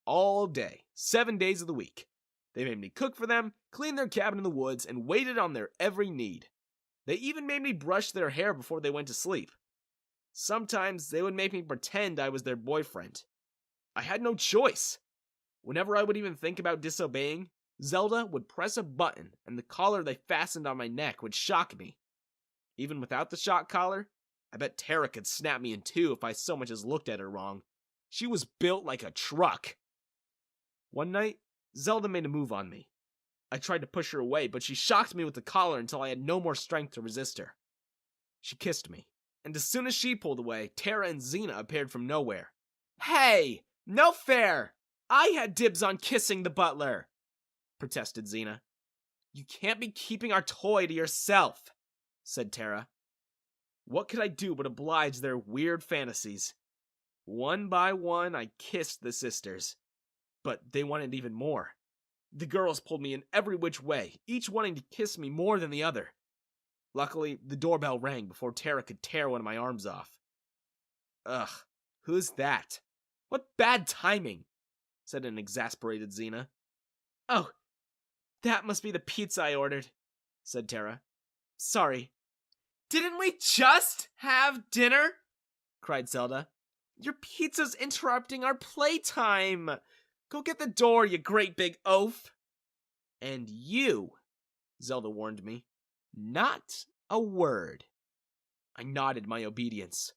All day, 7 days of the week. They made me cook for them, clean their cabin in the woods, and waited on their every need. They even made me brush their hair before they went to sleep. Sometimes they would make me pretend I was their boyfriend. I had no choice. Whenever I would even think about disobeying, Zelda would press a button and the collar they fastened on my neck would shock me. Even without the shock collar, I bet Tara could snap me in two if I so much as looked at her wrong. She was built like a truck. One night, Zelda made a move on me. I tried to push her away, but she shocked me with the collar until I had no more strength to resist her. She kissed me, and as soon as she pulled away, Tara and Xena appeared from nowhere. Hey! No fair! I had dibs on kissing the butler! Protested Xena. You can't be keeping our toy to yourself, said Tara. What could I do but oblige their weird fantasies? One by one, I kissed the sisters. But they wanted even more. The girls pulled me in every which way, each wanting to kiss me more than the other. Luckily, the doorbell rang before Tara could tear one of my arms off. Ugh, who's that? What bad timing, said an exasperated Xena. Oh, that must be the pizza I ordered, said Tara. Sorry. Didn't we just have dinner? Cried Zelda. Your pizza's interrupting our playtime. Go get the door, you great big oaf. And you, Zelda warned me, not a word. I nodded my obedience.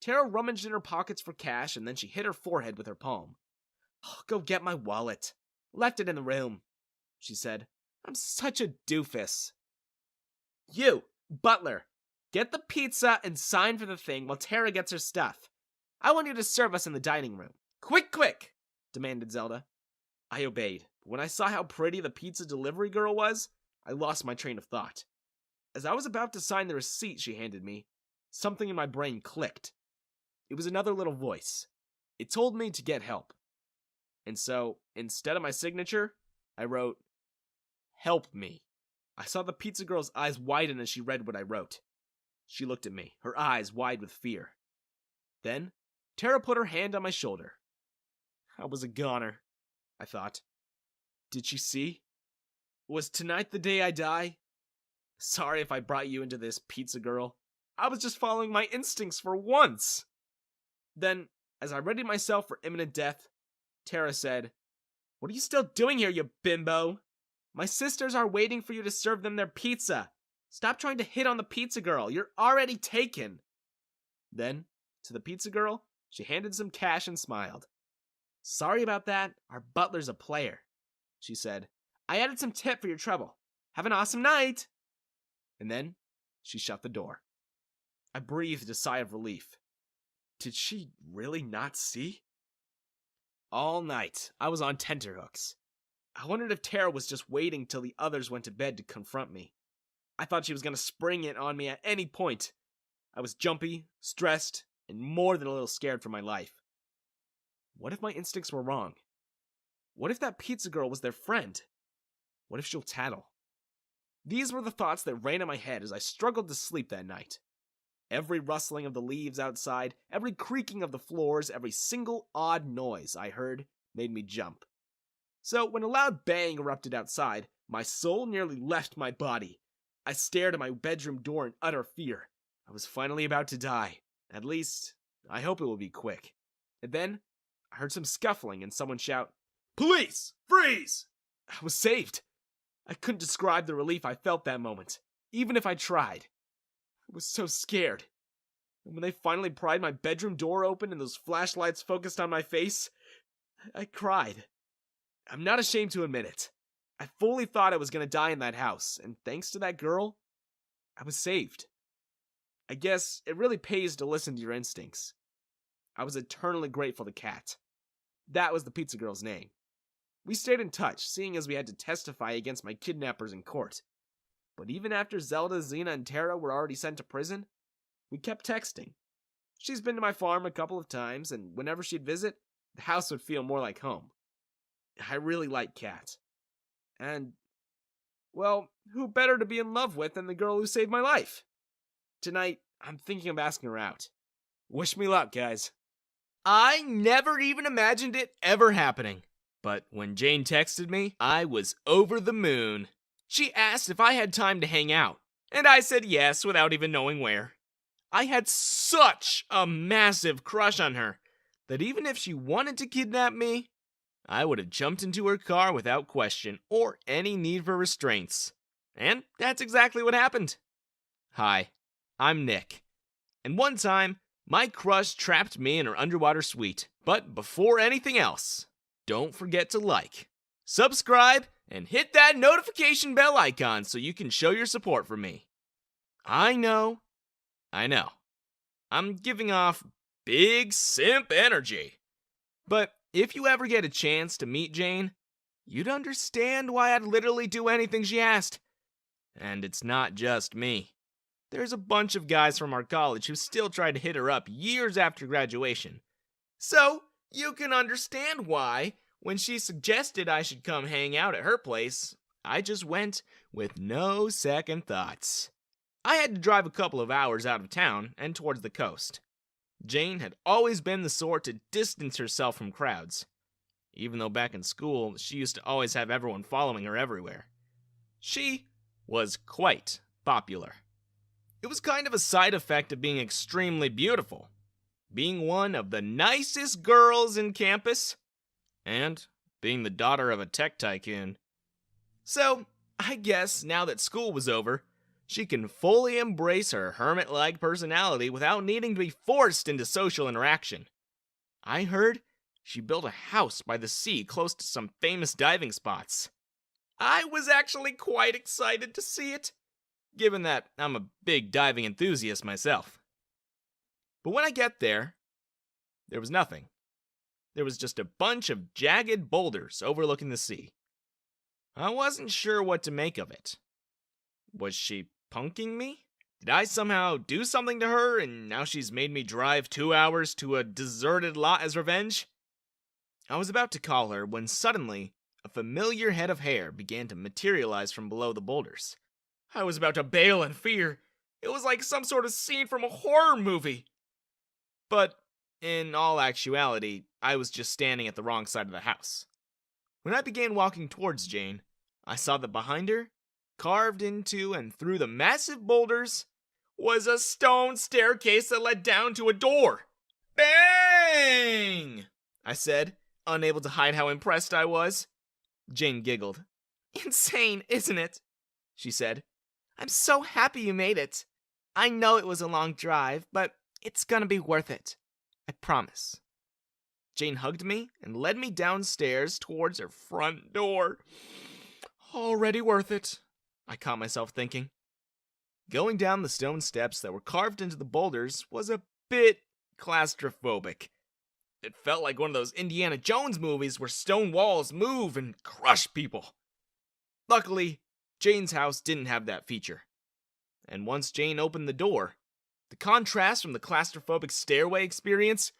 Tara rummaged in her pockets for cash and then she hit her forehead with her palm. Oh, go get my wallet. Left it in the room, she said. I'm such a doofus. You, butler, get the pizza and sign for the thing while Tara gets her stuff. I want you to serve us in the dining room. Quick, quick, demanded Zelda. I obeyed. When I saw how pretty the pizza delivery girl was, I lost my train of thought. As I was about to sign the receipt she handed me, something in my brain clicked. It was another little voice. It told me to get help. And so, instead of my signature, I wrote, "Help me." I saw the pizza girl's eyes widen as she read what I wrote. She looked at me, her eyes wide with fear. Then, Tara put her hand on my shoulder. I was a goner, I thought. Did she see? Was tonight the day I die? Sorry if I brought you into this, pizza girl. I was just following my instincts for once. Then, as I readied myself for imminent death, Tara said, What are you still doing here, you bimbo? My sisters are waiting for you to serve them their pizza. Stop trying to hit on the pizza girl. You're already taken. Then, to the pizza girl, she handed some cash and smiled. Sorry about that. Our butler's a player, she said. I added some tip for your trouble. Have an awesome night. And then, she shut the door. I breathed a sigh of relief. Did she really not see? All night, I was on tenterhooks. I wondered if Tara was just waiting till the others went to bed to confront me. I thought she was going to spring it on me at any point. I was jumpy, stressed, and more than a little scared for my life. What if my instincts were wrong? What if that pizza girl was their friend? What if she'll tattle? These were the thoughts that ran in my head as I struggled to sleep that night. Every rustling of the leaves outside, every creaking of the floors, every single odd noise I heard made me jump. So when a loud bang erupted outside, my soul nearly left my body. I stared at my bedroom door in utter fear. I was finally about to die. At least, I hope it will be quick. And then, I heard some scuffling and someone shout, Police! Freeze! I was saved. I couldn't describe the relief I felt that moment, even if I tried. I was so scared. And when they finally pried my bedroom door open and those flashlights focused on my face, I cried. I'm not ashamed to admit it. I fully thought I was going to die in that house, and thanks to that girl, I was saved. I guess it really pays to listen to your instincts. I was eternally grateful to Kat. That was the pizza girl's name. We stayed in touch, seeing as we had to testify against my kidnappers in court. But even after Zelda, Xena, and Tara were already sent to prison, we kept texting. She's been to my farm a couple of times, and whenever she'd visit, the house would feel more like home. I really like Kat. And, well, who better to be in love with than the girl who saved my life? Tonight, I'm thinking of asking her out. Wish me luck, guys. I never even imagined it ever happening. But when Jane texted me, I was over the moon. She asked if I had time to hang out, and I said yes without even knowing where. I had such a massive crush on her that even if she wanted to kidnap me, I would have jumped into her car without question or any need for restraints. And that's exactly what happened. Hi, I'm Nick. And one time, my crush trapped me in her underwater suite. But before anything else, don't forget to like, subscribe, and hit that notification bell icon so you can show your support for me. I know. I'm giving off big simp energy. But if you ever get a chance to meet Jane, you'd understand why I'd literally do anything she asked. And it's not just me. There's a bunch of guys from our college who still try to hit her up years after graduation. So, you can understand why, when she suggested I should come hang out at her place, I just went with no second thoughts. I had to drive a couple of hours out of town and towards the coast. Jane had always been the sort to distance herself from crowds, even though back in school she used to always have everyone following her everywhere. She was quite popular. It was kind of a side effect of being extremely beautiful, being one of the nicest girls in campus, and being the daughter of a tech tycoon. So, I guess now that school was over, she can fully embrace her hermit-like personality without needing to be forced into social interaction. I heard she built a house by the sea close to some famous diving spots. I was actually quite excited to see it, given that I'm a big diving enthusiast myself. But when I get there was nothing. There was just a bunch of jagged boulders overlooking the sea. I wasn't sure what to make of it. Was she punking me? Did I somehow do something to her and now she's made me drive 2 hours to a deserted lot as revenge? I was about to call her when suddenly a familiar head of hair began to materialize from below the boulders. I was about to bail in fear. It was like some sort of scene from a horror movie. But in all actuality, I was just standing at the wrong side of the house. When I began walking towards Jane, I saw that behind her, carved into and through the massive boulders, was a stone staircase that led down to a door. Bang! I said, unable to hide how impressed I was. Jane giggled. Insane, isn't it? She said. I'm so happy you made it. I know it was a long drive, but it's gonna be worth it. I promise. Jane hugged me and led me downstairs towards her front door. Already worth it, I caught myself thinking. Going down the stone steps that were carved into the boulders was a bit claustrophobic. It felt like one of those Indiana Jones movies where stone walls move and crush people. Luckily, Jane's house didn't have that feature. And once Jane opened the door, the contrast from the claustrophobic stairway experience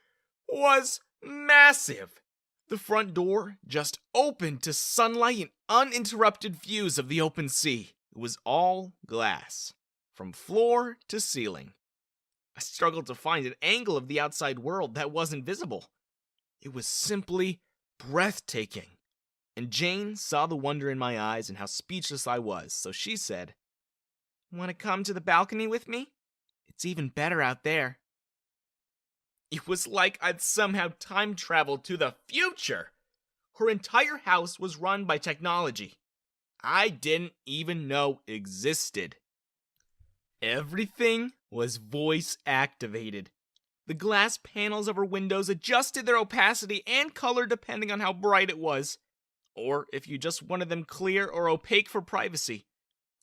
was massive. The front door just opened to sunlight and uninterrupted views of the open sea. It was all glass, from floor to ceiling. I struggled to find an angle of the outside world that wasn't visible. It was simply breathtaking. And Jane saw the wonder in my eyes and how speechless I was, so she said, Want to come to the balcony with me? It's even better out there. It was like I'd somehow time traveled to the future. Her entire house was run by technology I didn't even know existed. Everything was voice activated. The glass panels of her windows adjusted their opacity and color depending on how bright it was, or if you just wanted them clear or opaque for privacy.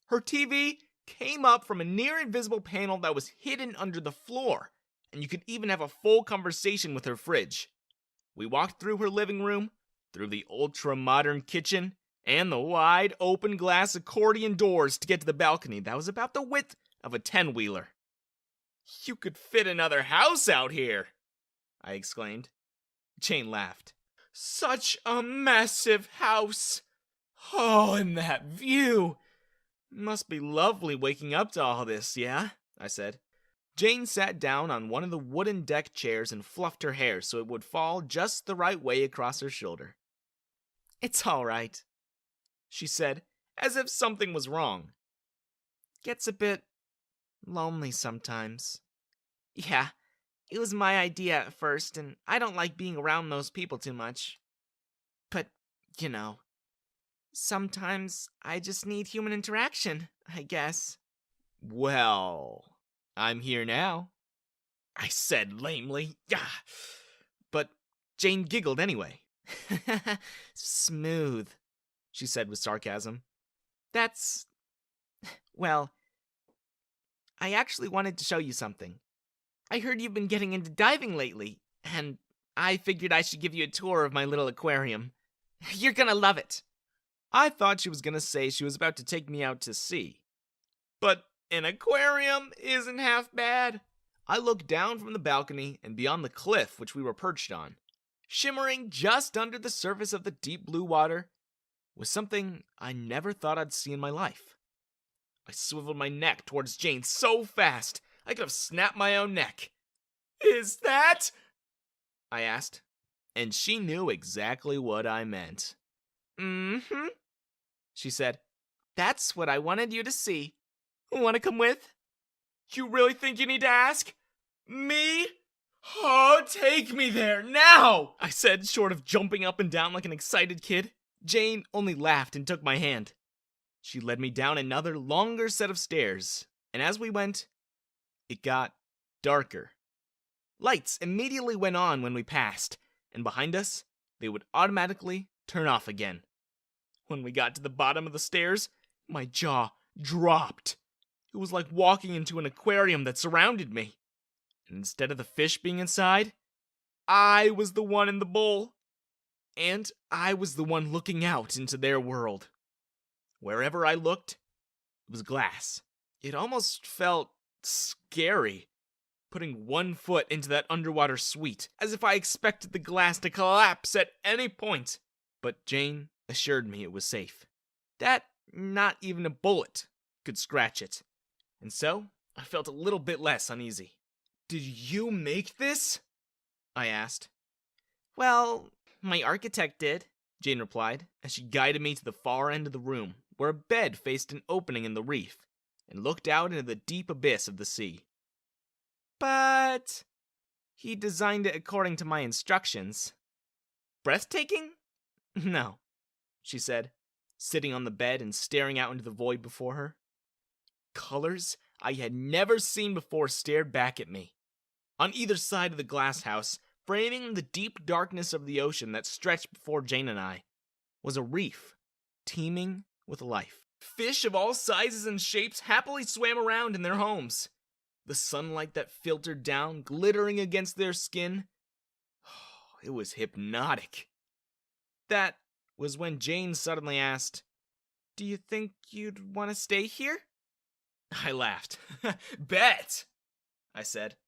Her TV came up from a near invisible panel that was hidden under the floor, and you could even have a full conversation with her fridge. We walked through her living room, through the ultra-modern kitchen, and the wide open glass accordion doors to get to the balcony that was about the width of a 10-wheeler. "You could fit another house out here," I exclaimed. Jane laughed. "Such a massive house. Oh, and that view. Must be lovely waking up to all this, yeah?" I said. Jane sat down on one of the wooden deck chairs and fluffed her hair so it would fall just the right way across her shoulder. "It's all right," she said, as if something was wrong. "Gets a bit lonely sometimes. Yeah, it was my idea at first, and I don't like being around those people too much. But, you know, sometimes I just need human interaction, I guess." "Well, I'm here now," I said lamely. "Ah." But Jane giggled anyway. "Smooth," she said with sarcasm. Well, I actually wanted to show you something. I heard you've been getting into diving lately, and I figured I should give you a tour of my little aquarium. You're gonna love it." I thought she was gonna say she was about to take me out to sea. But an aquarium isn't half bad. I looked down from the balcony and beyond the cliff which we were perched on. Shimmering just under the surface of the deep blue water was something I never thought I'd see in my life. I swiveled my neck towards Jane so fast I could have snapped my own neck. "Is that?" I asked, and she knew exactly what I meant. "Mm-hmm," she said. "That's what I wanted you to see. Want to come with?" "You really think you need to ask? Me? Oh, take me there, now!" I said, short of jumping up and down like an excited kid. Jane only laughed and took my hand. She led me down another longer set of stairs, and as we went, it got darker. Lights immediately went on when we passed, and behind us, they would automatically turn off again. When we got to the bottom of the stairs, my jaw dropped. It was like walking into an aquarium that surrounded me. And instead of the fish being inside, I was the one in the bowl. And I was the one looking out into their world. Wherever I looked, it was glass. It almost felt scary, putting one foot into that underwater suite, as if I expected the glass to collapse at any point. But Jane assured me it was safe. That not even a bullet could scratch it. And so, I felt a little bit less uneasy. "Did you make this?" I asked. "Well, my architect did," Jane replied, as she guided me to the far end of the room, where a bed faced an opening in the reef, and looked out into the deep abyss of the sea. "But he designed it according to my instructions. Breathtaking? No," she said, sitting on the bed and staring out into the void before her. Colors I had never seen before stared back at me. On either side of the glass house, framing the deep darkness of the ocean that stretched before Jane and I, was a reef, teeming with life. Fish of all sizes and shapes happily swam around in their homes. The sunlight that filtered down, glittering against their skin. It was hypnotic. That was when Jane suddenly asked, "Do you think you'd want to stay here?" I laughed. "Bet!" I said.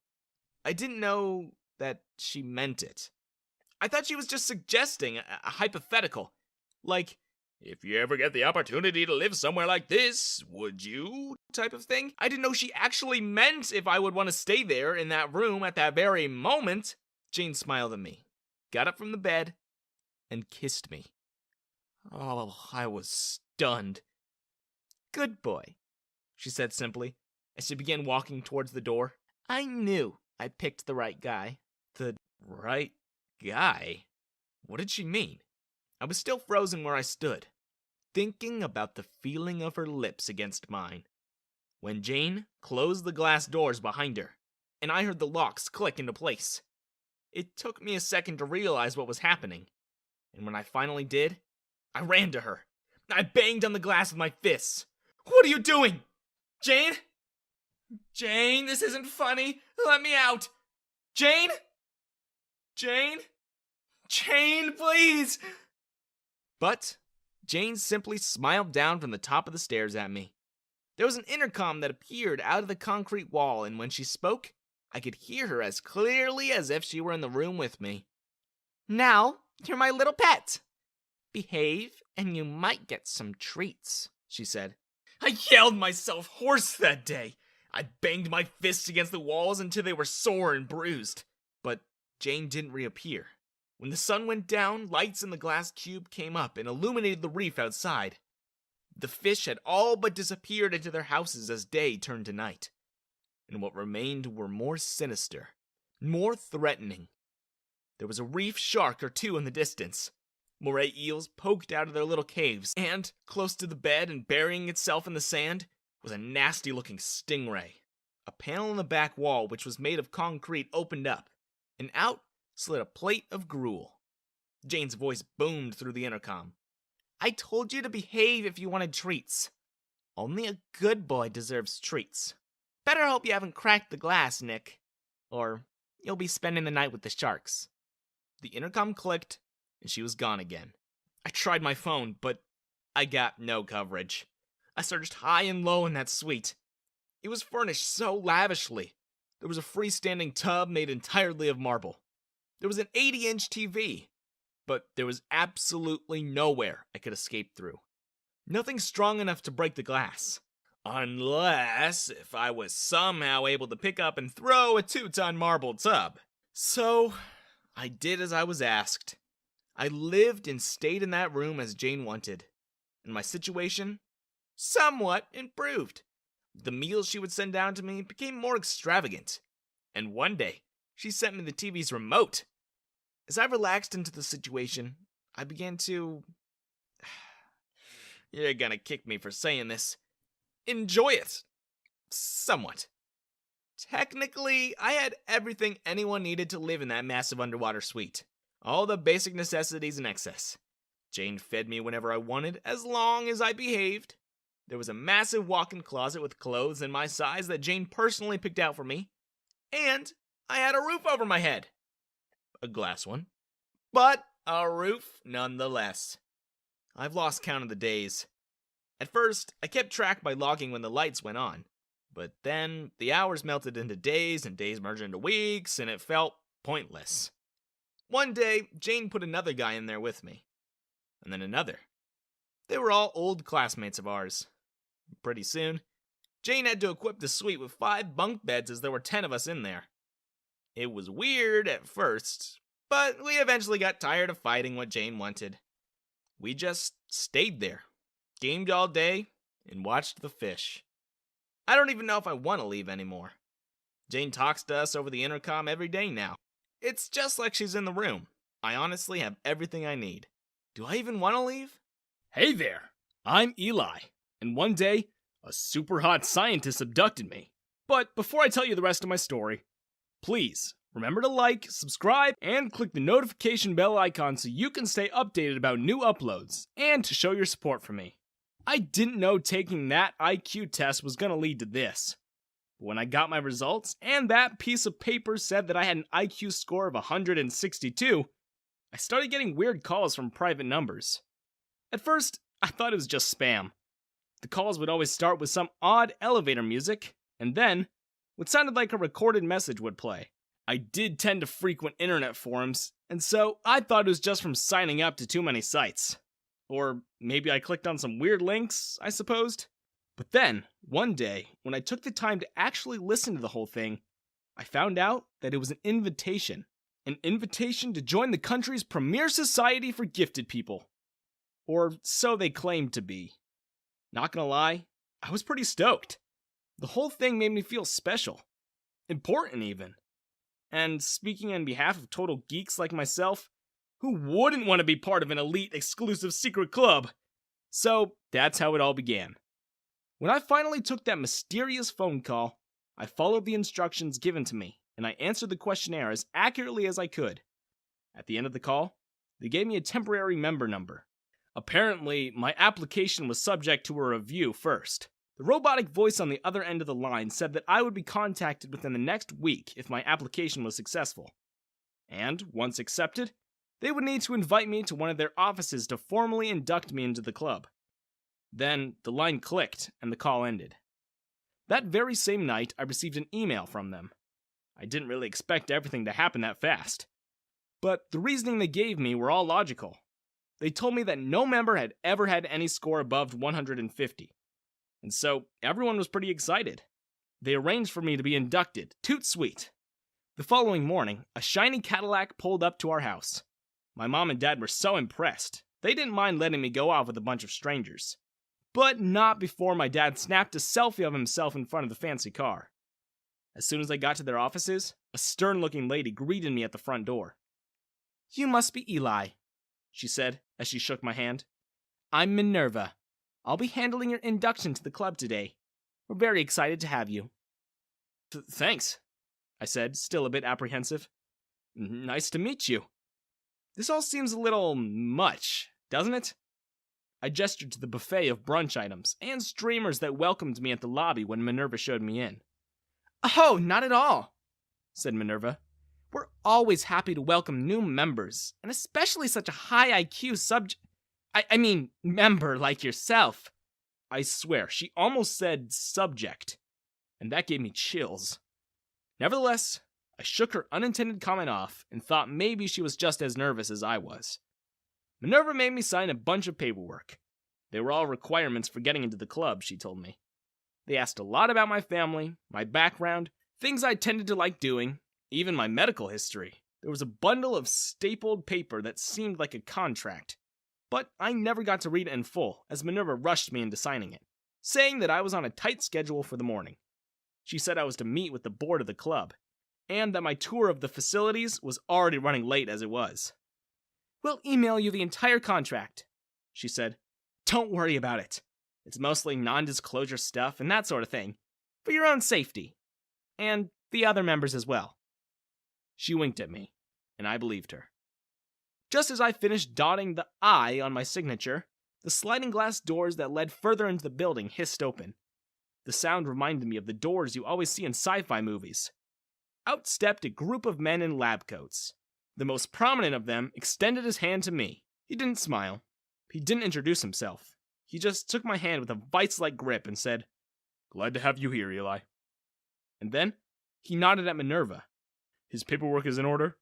I didn't know that she meant it. I thought she was just suggesting a hypothetical. Like, "If you ever get the opportunity to live somewhere like this, would you?" type of thing. I didn't know she actually meant if I would want to stay there in that room at that very moment. Jane smiled at me, got up from the bed, and kissed me. Oh, I was stunned. "Good boy," she said simply, as she began walking towards the door. I knew I picked the right guy. The right guy? What did she mean? I was still frozen where I stood, thinking about the feeling of her lips against mine, when Jane closed the glass doors behind her, and I heard the locks click into place. It took me a second to realize what was happening, and when I finally did, I ran to her. I banged on the glass with my fists. "What are you doing? Jane? Jane, this isn't funny. Let me out. Jane? Jane? Jane, please! But Jane simply smiled down from the top of the stairs at me. There was an intercom that appeared out of the concrete wall, and when she spoke, I could hear her as clearly as if she were in the room with me. Now, you're my little pet. Behave, and you might get some treats, she said. I yelled myself hoarse that day. I banged my fists against the walls until they were sore and bruised. But Jane didn't reappear. When the sun went down, lights in the glass cube came up and illuminated the reef outside. The fish had all but disappeared into their houses as day turned to night. And what remained were more sinister, more threatening. There was a reef shark or two in the distance. Moray eels poked out of their little caves, and, close to the bed and burying itself in the sand, was a nasty-looking stingray. A panel in the back wall, which was made of concrete, opened up, and out slid a plate of gruel. Jane's voice boomed through the intercom. I told you to behave if you wanted treats. Only a good boy deserves treats. Better hope you haven't cracked the glass, Nick, or you'll be spending the night with the sharks. The intercom clicked, and she was gone again. I tried my phone, but I got no coverage. I searched high and low in that suite. It was furnished so lavishly. There was a freestanding tub made entirely of marble. There was an 80-inch TV, but there was absolutely nowhere I could escape through. Nothing strong enough to break the glass. Unless if I was somehow able to pick up and throw a 2-ton marble tub. So I did as I was asked. I lived and stayed in that room as Jane wanted, and my situation somewhat improved. The meals she would send down to me became more extravagant, and one day she sent me the TV's remote. As I relaxed into the situation, I began to... You're gonna kick me for saying this. Enjoy it. Somewhat. Technically, I had everything anyone needed to live in that massive underwater suite. All the basic necessities in excess. Jane fed me whenever I wanted, as long as I behaved. There was a massive walk-in closet with clothes in my size that Jane personally picked out for me. And I had a roof over my head. A glass one. But a roof nonetheless. I've lost count of the days. At first, I kept track by logging when the lights went on. But then, the hours melted into days, and days merged into weeks, and it felt pointless. One day, Jane put another guy in there with me. And then another. They were all old classmates of ours. Pretty soon, Jane had to equip the suite with 5 bunk beds as there were 10 of us in there. It was weird at first, but we eventually got tired of fighting what Jane wanted. We just stayed there, gamed all day, and watched the fish. I don't even know if I want to leave anymore. Jane talks to us over the intercom every day now. It's just like she's in the room. I honestly have everything I need. Do I even want to leave? Hey there, I'm Eli, and one day, a super hot scientist abducted me. But before I tell you the rest of my story, please remember to like, subscribe, and click the notification bell icon so you can stay updated about new uploads, and to show your support for me. I didn't know taking that IQ test was going to lead to this. But when I got my results, and that piece of paper said that I had an IQ score of 162, I started getting weird calls from private numbers. At first, I thought it was just spam. The calls would always start with some odd elevator music, and then, what sounded like a recorded message would play. I did tend to frequent internet forums, and so I thought it was just from signing up to too many sites. Or maybe I clicked on some weird links, I supposed. But then, one day, when I took the time to actually listen to the whole thing, I found out that it was an invitation. An invitation to join the country's premier society for gifted people. Or so they claimed to be. Not gonna lie, I was pretty stoked. The whole thing made me feel special. Important even. And speaking on behalf of total geeks like myself, who wouldn't want to be part of an elite exclusive secret club? So that's how it all began. When I finally took that mysterious phone call, I followed the instructions given to me, and I answered the questionnaire as accurately as I could. At the end of the call, they gave me a temporary member number. Apparently, my application was subject to a review first. The robotic voice on the other end of the line said that I would be contacted within the next week if my application was successful. And, once accepted, they would need to invite me to one of their offices to formally induct me into the club. Then, the line clicked and the call ended. That very same night, I received an email from them. I didn't really expect everything to happen that fast. But the reasoning they gave me were all logical. They told me that no member had ever had any score above 150. And so, everyone was pretty excited. They arranged for me to be inducted, toot sweet. The following morning, a shiny Cadillac pulled up to our house. My mom and dad were so impressed, they didn't mind letting me go off with a bunch of strangers. But not before my dad snapped a selfie of himself in front of the fancy car. As soon as I got to their offices, a stern-looking lady greeted me at the front door. "You must be Eli," she said as she shook my hand. "I'm Minerva. I'll be handling your induction to the club today. We're very excited to have you." Thanks, I said, still a bit apprehensive. "Nice to meet you. This all seems a little much, doesn't it?" I gestured to the buffet of brunch items and streamers that welcomed me at the lobby when Minerva showed me in. "Oh, not at all," said Minerva. "We're always happy to welcome new members, and especially such a high IQ member like yourself." I swear, she almost said subject, and that gave me chills. Nevertheless, I shook her unintended comment off and thought maybe she was just as nervous as I was. Minerva made me sign a bunch of paperwork. They were all requirements for getting into the club, she told me. They asked a lot about my family, my background, things I tended to like doing, even my medical history. There was a bundle of stapled paper that seemed like a contract, but I never got to read it in full as Minerva rushed me into signing it, saying that I was on a tight schedule for the morning. She said I was to meet with the board of the club, and that my tour of the facilities was already running late as it was. "We'll email you the entire contract," she said. "Don't worry about it. It's mostly non-disclosure stuff and that sort of thing, for your own safety, and the other members as well." She winked at me, and I believed her. Just as I finished dotting the I on my signature, the sliding glass doors that led further into the building hissed open. The sound reminded me of the doors you always see in sci-fi movies. Out stepped a group of men in lab coats. The most prominent of them extended his hand to me. He didn't smile. He didn't introduce himself. He just took my hand with a vice-like grip and said, "Glad to have you here, Eli." And then, he nodded at Minerva. "His paperwork is in order?"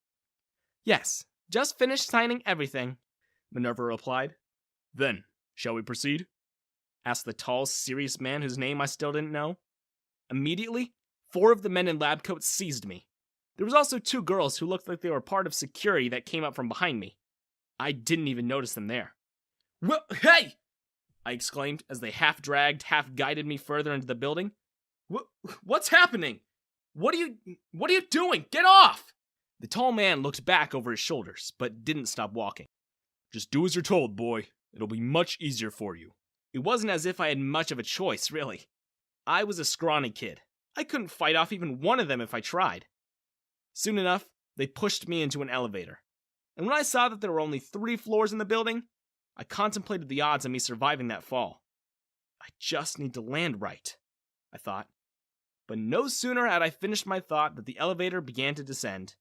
"Yes, just finished signing everything," Minerva replied. "Then, shall we proceed?" asked the tall, serious man whose name I still didn't know. Immediately, 4 of the men in lab coats seized me. There was also 2 girls who looked like they were part of security that came up from behind me. I didn't even notice them there. "Well, hey!" I exclaimed as they half-dragged, half-guided me further into the building. What's happening? What are you doing? Get off!" The tall man looked back over his shoulders, but didn't stop walking. "Just do as you're told, boy. It'll be much easier for you." It wasn't as if I had much of a choice, really. I was a scrawny kid. I couldn't fight off even one of them if I tried. Soon enough, they pushed me into an elevator. And when I saw that there were only 3 floors in the building, I contemplated the odds of me surviving that fall. I just need to land right, I thought. But no sooner had I finished my thought than the elevator began to descend.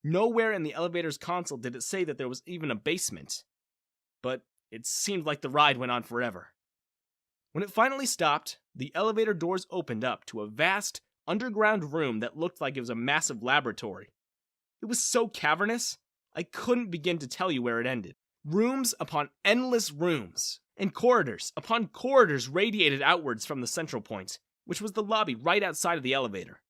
Nowhere in the elevator's console did it say that there was even a basement. But it seemed like the ride went on forever. When it finally stopped, the elevator doors opened up to a vast, underground room that looked like it was a massive laboratory. It was so cavernous, I couldn't begin to tell you where it ended. Rooms upon endless rooms, and corridors upon corridors radiated outwards from the central point, which was the lobby right outside of the elevator.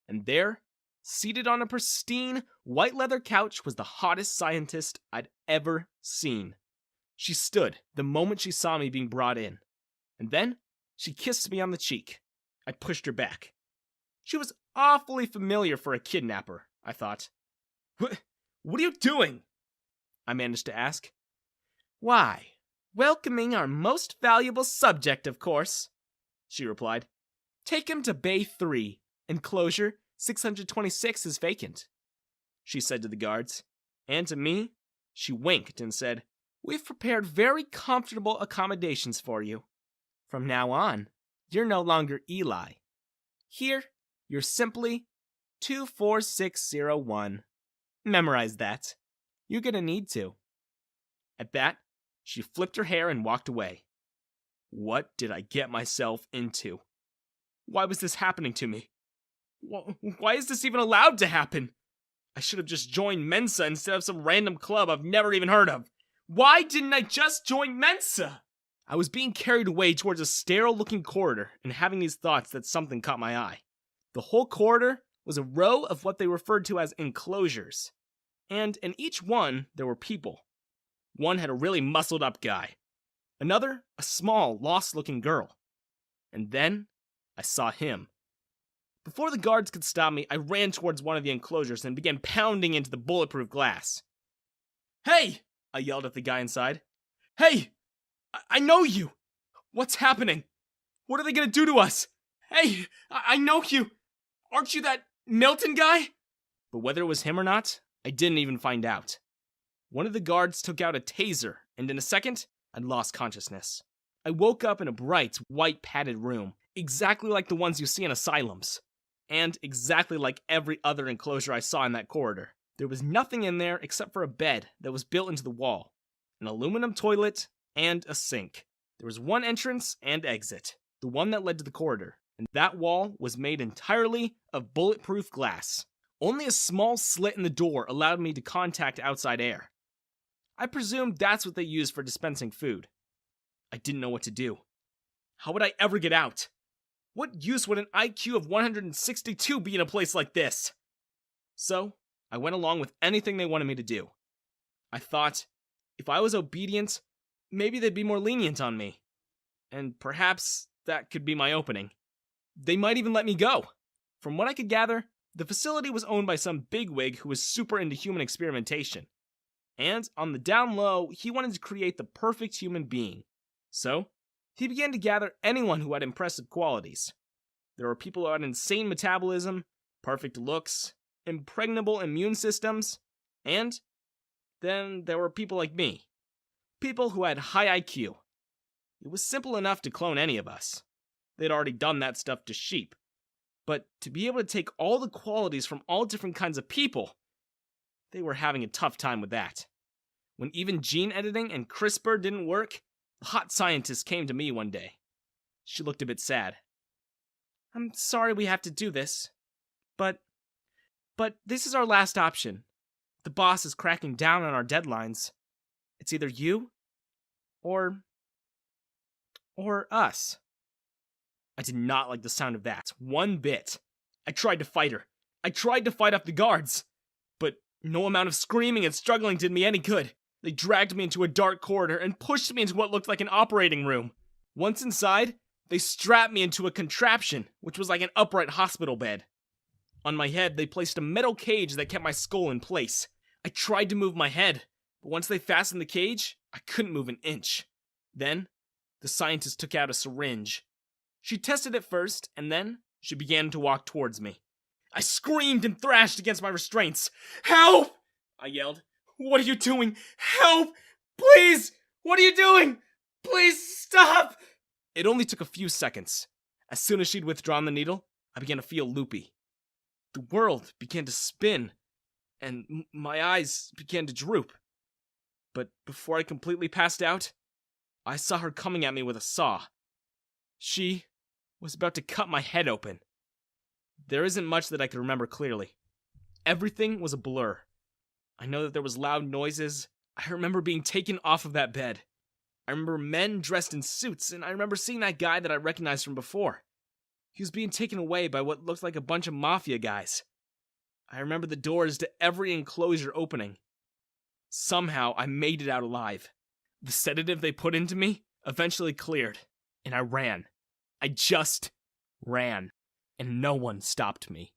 And there, seated on a pristine, white leather couch, was the hottest scientist I'd ever seen. She stood the moment she saw me being brought in, and then she kissed me on the cheek. I pushed her back. She was awfully familiar for a kidnapper, I thought. What are you doing?" I managed to ask. "Why, welcoming our most valuable subject, of course," she replied. "Take him to Bay 3. Enclosure 626 is vacant," she said to the guards. And to me, she winked and said, "We've prepared very comfortable accommodations for you. From now on, you're no longer Eli. Here, you're simply 24601. Memorize that. You're gonna need to." At that, she flipped her hair and walked away. What did I get myself into? Why was this happening to me? Why is this even allowed to happen? I should have just joined Mensa instead of some random club I've never even heard of. Why didn't I just join Mensa? I was being carried away towards a sterile-looking corridor and having these thoughts that something caught my eye. The whole corridor was a row of what they referred to as enclosures. And in each one, there were people. One had a really muscled-up guy. Another, a small, lost-looking girl. And then, I saw him. Before the guards could stop me, I ran towards one of the enclosures and began pounding into the bulletproof glass. "Hey!" I yelled at the guy inside. "Hey! I know you! What's happening? What are they gonna do to us? Hey! I know you! Aren't you that Milton guy?" But whether it was him or not, I didn't even find out. One of the guards took out a taser, and in a second, I'd lost consciousness. I woke up in a bright, white padded room, exactly like the ones you see in asylums. And exactly like every other enclosure I saw in that corridor. There was nothing in there except for a bed that was built into the wall, an aluminum toilet, and a sink. There was one entrance and exit, the one that led to the corridor, and that wall was made entirely of bulletproof glass. Only a small slit in the door allowed me to contact outside air. I presumed that's what they used for dispensing food. I didn't know what to do. How would I ever get out? What use would an IQ of 162 be in a place like this? So, I went along with anything they wanted me to do. I thought, if I was obedient, maybe they'd be more lenient on me. And perhaps that could be my opening. They might even let me go. From what I could gather, the facility was owned by some bigwig who was super into human experimentation. And on the down low, he wanted to create the perfect human being. So, he began to gather anyone who had impressive qualities. There were people who had insane metabolism, perfect looks, impregnable immune systems, and then there were people like me. People who had high IQ. It was simple enough to clone any of us. They'd already done that stuff to sheep. But to be able to take all the qualities from all different kinds of people, they were having a tough time with that. When even gene editing and CRISPR didn't work, the hot scientist came to me one day. She looked a bit sad. "I'm sorry we have to do this, but this is our last option. The boss is cracking down on our deadlines. It's either you or us." I did not like the sound of that, one bit. I tried to fight her. I tried to fight off the guards. But no amount of screaming and struggling did me any good. They dragged me into a dark corridor and pushed me into what looked like an operating room. Once inside, they strapped me into a contraption, which was like an upright hospital bed. On my head, they placed a metal cage that kept my skull in place. I tried to move my head, but once they fastened the cage, I couldn't move an inch. Then, the scientist took out a syringe. She tested it first, and then she began to walk towards me. I screamed and thrashed against my restraints. "Help!" I yelled. "What are you doing? Help! Please! What are you doing? Please stop!" It only took a few seconds. As soon as she'd withdrawn the needle, I began to feel loopy. The world began to spin, and my eyes began to droop. But before I completely passed out, I saw her coming at me with a saw. She was about to cut my head open. There isn't much that I could remember clearly. Everything was a blur. I know that there was loud noises. I remember being taken off of that bed. I remember men dressed in suits, and I remember seeing that guy that I recognized from before. He was being taken away by what looked like a bunch of mafia guys. I remember the doors to every enclosure opening. Somehow, I made it out alive. The sedative they put into me eventually cleared, and I ran. I just ran, and no one stopped me.